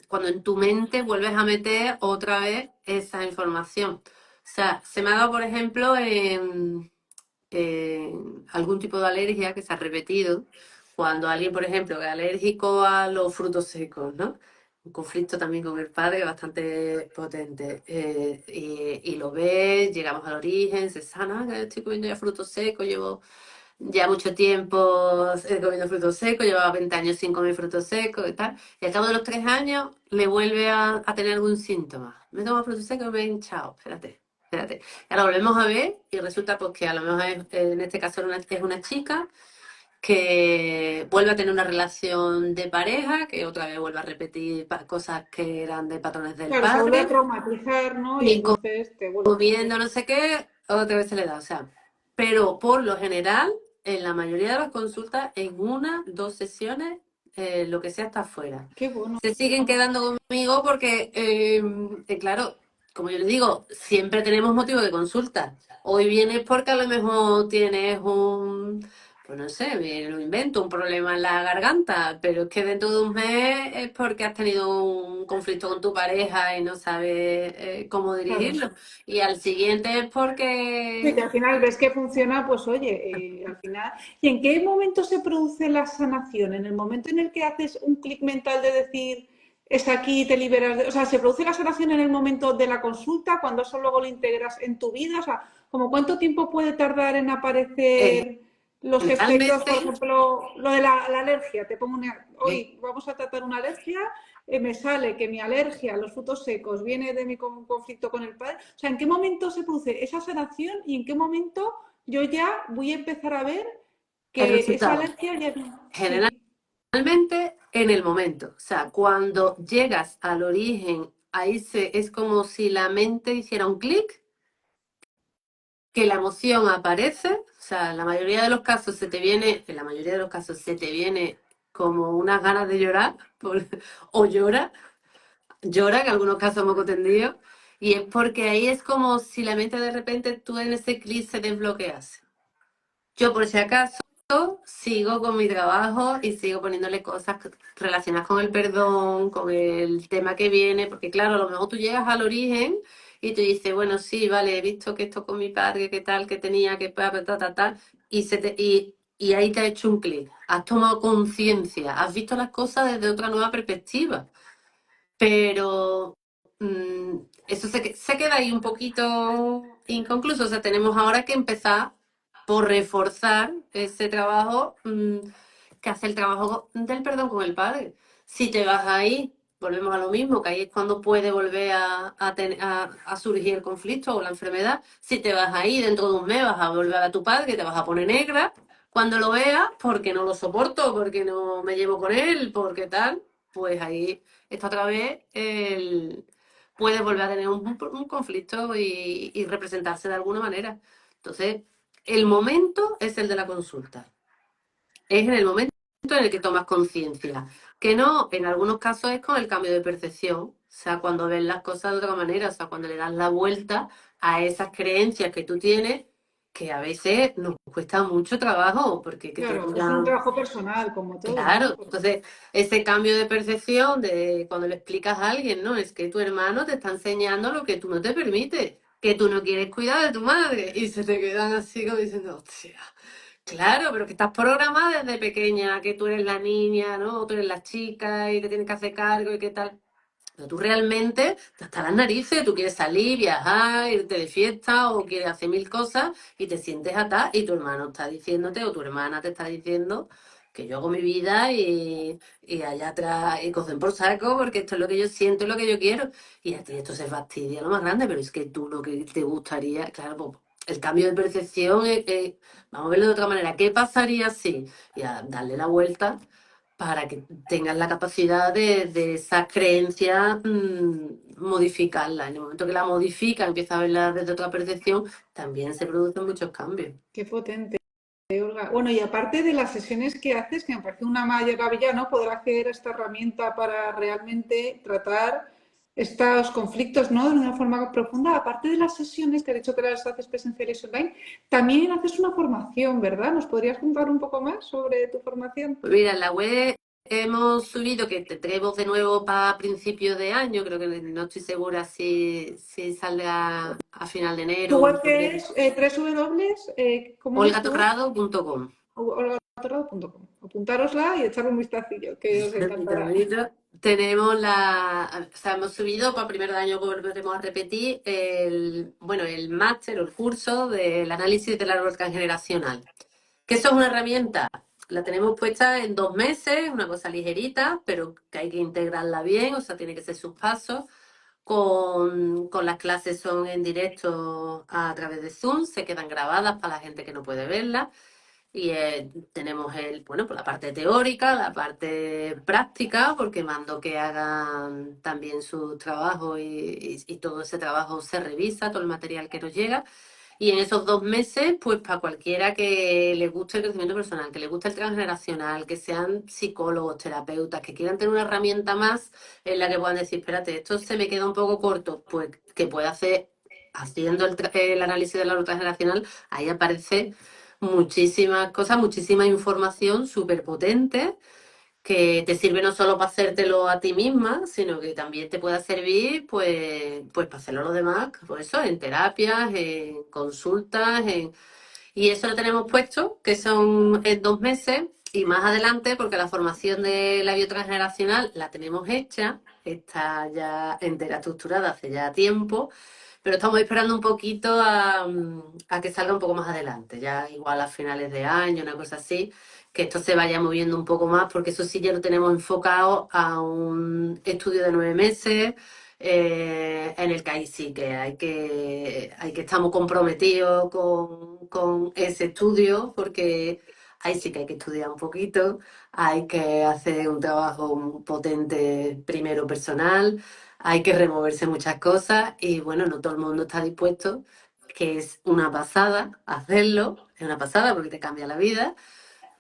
[SPEAKER 2] cuando en tu mente vuelves a meter otra vez esa información. O sea, se me ha dado, por ejemplo, algún tipo de alergia que se ha repetido cuando alguien, por ejemplo, es alérgico a los frutos secos, ¿no? Un conflicto también con el padre bastante potente. Y lo ves, llegamos al origen, se sana, que estoy comiendo ya frutos secos, llevo ya mucho tiempo comiendo frutos secos, llevaba 20 años sin comer frutos secos y tal. Y al cabo de los 3 años le vuelve a tener algún síntoma. Me tomo frutos secos y me he hinchado. Espérate. Ahora volvemos a ver y resulta pues que a lo mejor en este caso es una chica que vuelve a tener una relación de pareja, que otra vez vuelve a repetir cosas que eran de patrones del
[SPEAKER 1] Claro, se vuelve a
[SPEAKER 2] padre,
[SPEAKER 1] traumatizar, ¿no? Y
[SPEAKER 2] y
[SPEAKER 1] entonces te vuelve.
[SPEAKER 2] comiendo no sé qué, otra vez se le da. O sea, pero por lo general, en la mayoría de las consultas, en una, dos sesiones, lo que sea está afuera.
[SPEAKER 1] Qué bueno.
[SPEAKER 2] Se siguen quedando conmigo porque, claro, como yo les digo, siempre tenemos motivo de consulta. Hoy vienes porque a lo mejor tienes pues no sé, me lo invento, un problema en la garganta, pero es que dentro de un mes es porque has tenido un conflicto con tu pareja y no sabes cómo
[SPEAKER 1] Claro.
[SPEAKER 2] dirigirlo. Y al siguiente es
[SPEAKER 1] Sí, que
[SPEAKER 2] porque
[SPEAKER 1] al final ves que funciona, pues oye, al final. ¿Y en qué momento se produce la sanación? ¿En el momento en el que haces un clic mental de decir, es aquí, te liberas de... O sea, ¿se produce la sanación en el momento de la consulta, cuando eso luego lo integras en tu vida? O sea, ¿como cuánto tiempo puede tardar en
[SPEAKER 2] eh,
[SPEAKER 1] aparecer los efectos, por
[SPEAKER 2] realmente
[SPEAKER 1] ejemplo, lo de la alergia? Te pongo
[SPEAKER 2] eh,
[SPEAKER 1] hoy vamos a tratar una alergia, me sale que mi alergia a los frutos secos viene de mi conflicto con el padre. O sea, ¿en qué momento se produce esa sanación y en qué momento yo ya voy a empezar a ver
[SPEAKER 2] el
[SPEAKER 1] que esa
[SPEAKER 2] resultado,
[SPEAKER 1] alergia ya no? Sí,
[SPEAKER 2] generalmente en el momento. O sea, cuando llegas al origen, es como si la mente hiciera un clic, que la emoción aparece. O sea, en la mayoría de los casos en la mayoría de los casos se te viene como unas ganas de llorar, o llora, en algunos casos hemos tendido, y es porque ahí es como si la mente de repente tú en ese clic se desbloqueas. Yo por si acaso sigo con mi trabajo y sigo poniéndole cosas relacionadas con el perdón, con el tema que viene, porque claro, a lo mejor tú llegas al origen y tú dices, bueno, sí, vale, he visto que esto con mi padre, qué tal, que tenía, que tal, y ahí te ha hecho un clic, has tomado conciencia, has visto las cosas desde otra nueva perspectiva. Pero eso se queda ahí un poquito inconcluso. O sea, tenemos ahora que empezar por reforzar ese trabajo que hace el trabajo del perdón con el padre. Si te vas ahí, volvemos a lo mismo, que ahí es cuando puede volver a surgir el conflicto o la enfermedad. Si te vas ahí, dentro de un mes vas a volver a ver a tu padre, te vas a poner negra. Cuando lo veas, porque no lo soporto, porque no me llevo con él, porque tal, pues ahí está otra vez puede volver a tener un conflicto y representarse de alguna manera. Entonces, el momento es el de la consulta. Es en el momento en el que tomas conciencia. Que no, en algunos casos es con el cambio de percepción. O sea, cuando ves las cosas de otra manera, o sea, cuando le das la vuelta a esas creencias que tú tienes, que a veces nos cuesta mucho trabajo, porque que te
[SPEAKER 1] Claro, es un
[SPEAKER 2] digan,
[SPEAKER 1] trabajo personal, como todo, ¿no?
[SPEAKER 2] claro, entonces ese cambio de percepción de cuando le explicas a alguien, ¿no? Es que tu hermano te está enseñando lo que tú no te permites, que tú no quieres cuidar de tu madre y se te quedan así como diciendo, hostia, claro, pero que estás programada desde pequeña, que tú eres la niña, ¿no? Tú eres la chica y te tienes que hacer cargo y qué tal. Pero tú realmente hasta las narices, tú quieres salir, viajar, irte de fiesta o quieres hacer mil cosas y te sientes atada y tu hermano está diciéndote o tu hermana te está diciendo que yo hago mi vida y allá atrás y cogen por saco porque esto es lo que yo siento y lo que yo quiero. Y a ti esto se fastidia lo más grande, pero es que tú lo que te gustaría, claro, pues, el cambio de percepción vamos a verlo de otra manera. ¿Qué pasaría si? Y a darle la vuelta para que tengan la capacidad de esa creencia modificarla. En el momento que la modifica, empieza a verla desde otra percepción, también se producen muchos cambios.
[SPEAKER 1] Qué potente, Olga. Bueno, y aparte de las sesiones que haces, que me parece una maravilla, ¿no? Poder hacer esta herramienta para realmente tratar estos conflictos, ¿no? De una forma profunda. Aparte de las sesiones que has dicho que las haces presenciales online, también haces una formación, ¿verdad? ¿Nos podrías contar un poco más sobre tu formación?
[SPEAKER 2] Pues mira, en la web hemos subido, que tenemos de nuevo para principios de año, creo que no estoy segura si saldrá a final de
[SPEAKER 1] Tu
[SPEAKER 2] enero o en
[SPEAKER 1] web que
[SPEAKER 2] febrero.
[SPEAKER 1] es ¿cómo es tu web?
[SPEAKER 2] olgatorrado.com.
[SPEAKER 1] olgatorrado.com. Apuntárosla y echarle un vistacillo, que os
[SPEAKER 2] Bonito,
[SPEAKER 1] encantará.
[SPEAKER 2] bonito. O sea, hemos subido para primer de año, volveremos a repetir bueno, el máster o el curso del análisis del árbol transgeneracional. Que eso es una herramienta, la tenemos puesta en 2 meses, una cosa ligerita, pero que hay que integrarla bien, o sea, tiene que ser sus pasos. Con las clases son en directo a través de Zoom, se quedan grabadas para la gente que no puede verlas. Y tenemos bueno, pues la parte teórica, la parte práctica, porque mando que hagan también su trabajo y todo ese trabajo se revisa, todo el material que nos llega. Y en esos 2 meses, pues para cualquiera que le guste el crecimiento personal, que le guste el transgeneracional, que sean psicólogos, terapeutas, que quieran tener una herramienta más en la que puedan decir, espérate, esto se me queda un poco corto, pues que pueda hacer, haciendo el análisis del árbol transgeneracional, ahí aparece muchísimas cosas, muchísima información súper potente que te sirve no solo para hacértelo a ti misma, sino que también te pueda servir, pues para hacerlo a los demás, pues eso, en terapias, en consultas, y eso lo tenemos puesto, que son en 2 meses, y más adelante, porque la formación de la biotransgeneracional la tenemos hecha, está ya entera estructurada hace ya tiempo, pero estamos esperando un poquito a que salga un poco más adelante, ya igual a finales de año, una cosa así, que esto se vaya moviendo un poco más, porque eso sí ya lo tenemos enfocado a un estudio de 9 meses, en el que ahí sí que hay que estamos comprometidos con ese estudio, porque ahí sí que hay que estudiar un poquito, hay que hacer un trabajo potente primero personal, hay que removerse muchas cosas y bueno, no todo el mundo está dispuesto, que es una pasada hacerlo, es una pasada porque te cambia la vida,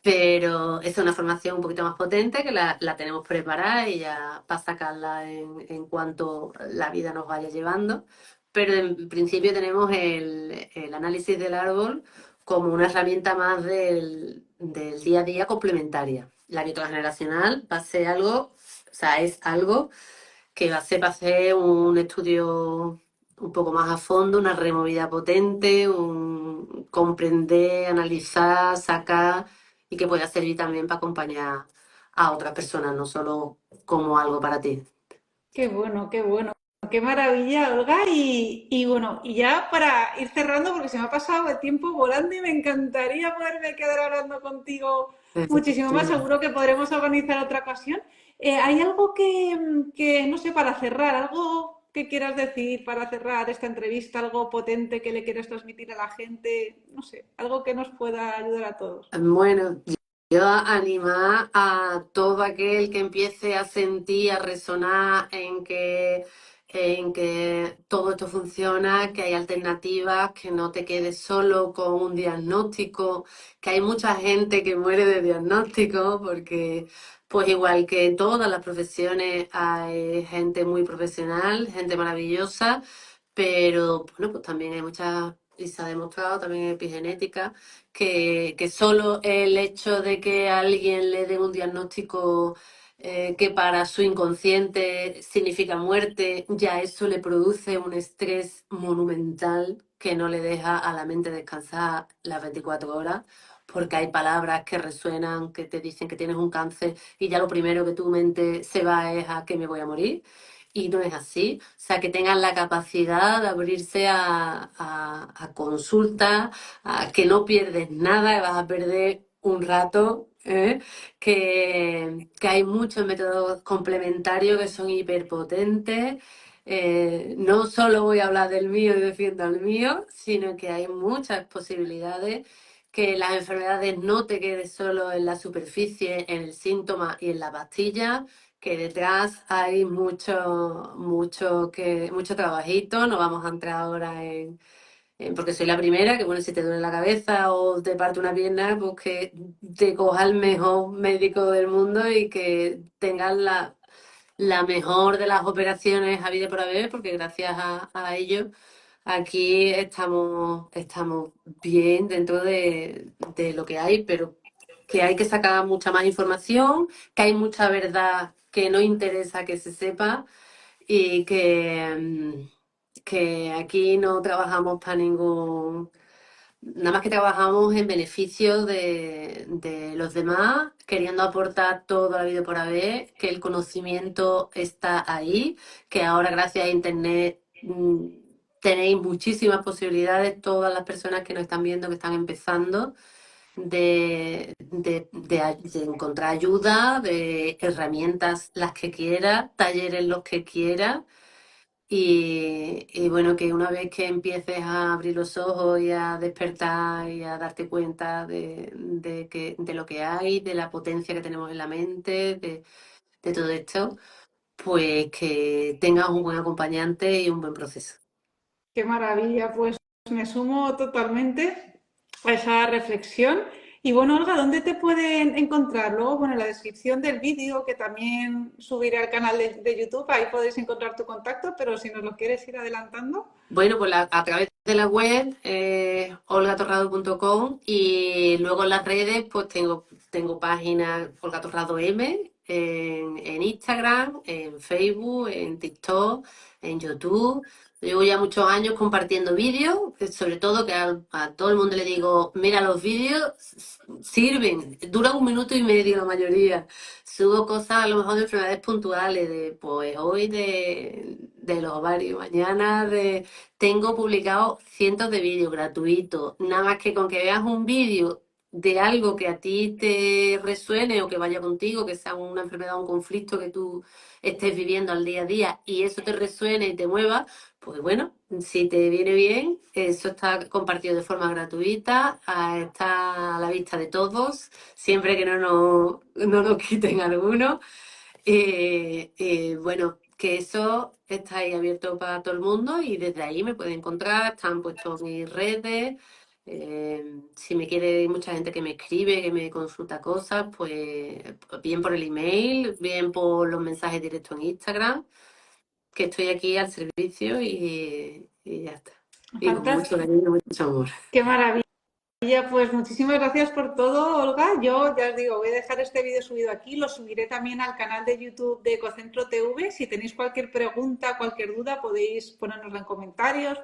[SPEAKER 2] pero es una formación un poquito más potente que la tenemos preparada y ya para sacarla en cuanto la vida nos vaya llevando. Pero en principio tenemos el análisis del árbol como una herramienta más del día a día complementaria. La biotransgeneracional va a ser algo, o sea, es algo que va a ser para hacer un estudio un poco más a fondo, una removida potente, un comprender, analizar, sacar y que pueda servir también para acompañar a otras personas, no solo como algo para ti.
[SPEAKER 1] Qué bueno, qué bueno. Qué maravilla, Olga. Y bueno, y ya para ir cerrando, porque se me ha pasado el tiempo volando y me encantaría poderme quedar hablando contigo muchísimo más. Seguro que podremos organizar otra ocasión. ¿Hay algo no sé, para cerrar, algo que quieras decir para cerrar esta entrevista, algo potente que le quieras transmitir a la gente? No sé, algo que nos pueda ayudar a todos.
[SPEAKER 2] Bueno, yo animar a todo aquel que empiece a sentir, a resonar en que todo esto funciona, que hay alternativas, que no te quedes solo con un diagnóstico, que hay mucha gente que muere de diagnóstico, porque pues igual que en todas las profesiones hay gente muy profesional, gente maravillosa, pero bueno, pues también hay muchas, y se ha demostrado también en epigenética, que solo el hecho de que a alguien le den un diagnóstico que para su inconsciente significa muerte, ya eso le produce un estrés monumental que no le deja a la mente descansar las 24 horas, porque hay palabras que resuenan, que te dicen que tienes un cáncer y ya lo primero que tu mente se va es a que me voy a morir. Y no es así. O sea, que tengan la capacidad de abrirse a consultas, que no pierdes nada, que vas a perder un rato, ¿eh? Que hay muchos métodos complementarios que son hiperpotentes. No solo voy a hablar del mío y defiendo el mío, sino que hay muchas posibilidades, que las enfermedades no te quedes solo en la superficie, en el síntoma y en la pastilla, que detrás hay mucho trabajito. No vamos a entrar ahora porque soy la primera, que bueno, si te duele la cabeza o te parte una pierna, pues que te coja el mejor médico del mundo y que tengas la mejor de las operaciones habido y por haber, porque gracias a ello aquí estamos bien dentro de lo que hay, pero que hay que sacar mucha más información, que hay mucha verdad que no interesa que se sepa y que aquí no trabajamos para nada más que trabajamos en beneficio de los demás, queriendo aportar todo la vida por haber, que el conocimiento está ahí, que ahora gracias a Internet tenéis muchísimas posibilidades, todas las personas que nos están viendo, que están empezando, de encontrar ayuda, de herramientas las que quieras, talleres los que quieras. Y bueno, que una vez que empieces a abrir los ojos y a despertar y a darte cuenta de lo que hay, de la potencia que tenemos en la mente, de todo esto, pues que tengas un buen acompañante y un buen proceso.
[SPEAKER 1] Qué maravilla, pues me sumo totalmente a esa reflexión. Y bueno, Olga, ¿dónde te pueden encontrar? Luego, bueno, en la descripción del vídeo, que también subiré al canal de YouTube, ahí podéis encontrar tu contacto, pero si nos lo quieres ir adelantando.
[SPEAKER 2] Bueno, pues a través de la web, olgatorrado.com, y luego en las redes, pues tengo página Olga Torrado M en Instagram, en Facebook, en TikTok, en YouTube. Llevo ya muchos años compartiendo vídeos, sobre todo que a todo el mundo le digo, mira, los vídeos sirven, duran 1 minuto y medio la mayoría. Subo cosas a lo mejor de enfermedades puntuales, pues hoy de los ovarios, mañana tengo publicado cientos de vídeos gratuitos. Nada más que con que veas un vídeo de algo que a ti te resuene o que vaya contigo, que sea una enfermedad o un conflicto que tú estés viviendo al día a día y eso te resuene y te mueva, pues bueno, si te viene bien, eso está compartido de forma gratuita, está a la vista de todos, siempre que no nos quiten alguno. Bueno, que eso está ahí abierto para todo el mundo y desde ahí me pueden encontrar, están puestos mis redes. Si me quiere, hay mucha gente que me escribe, que me consulta cosas, pues bien por el email, bien por los mensajes directos en Instagram, que estoy aquí al servicio y ya está. Y con mucho
[SPEAKER 1] Fantástico,
[SPEAKER 2] cariño, mucho amor.
[SPEAKER 1] qué maravilla. Ya, pues muchísimas gracias por todo, Olga. Yo ya os digo, voy a dejar este vídeo subido aquí, lo subiré también al canal de YouTube de Ecocentro TV. Si tenéis cualquier pregunta, cualquier duda, podéis ponernosla en comentarios,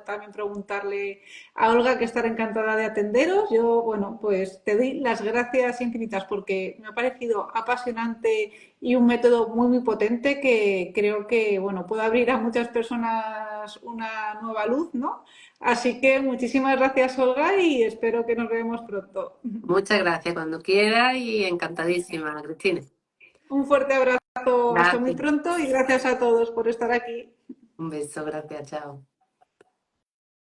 [SPEAKER 1] también preguntarle a Olga, que estará encantada de atenderos. Yo, bueno, pues te doy las gracias infinitas porque me ha parecido apasionante y un método muy, muy potente que creo que, bueno, puede abrir a muchas personas una nueva luz, ¿no? Así que muchísimas gracias, Olga, y espero que nos veamos pronto.
[SPEAKER 2] Muchas gracias cuando quiera y encantadísima, Cristina.
[SPEAKER 1] Un fuerte abrazo, hasta muy
[SPEAKER 2] Gracias.
[SPEAKER 1] pronto y gracias a todos por estar aquí.
[SPEAKER 2] Un beso, gracias, chao.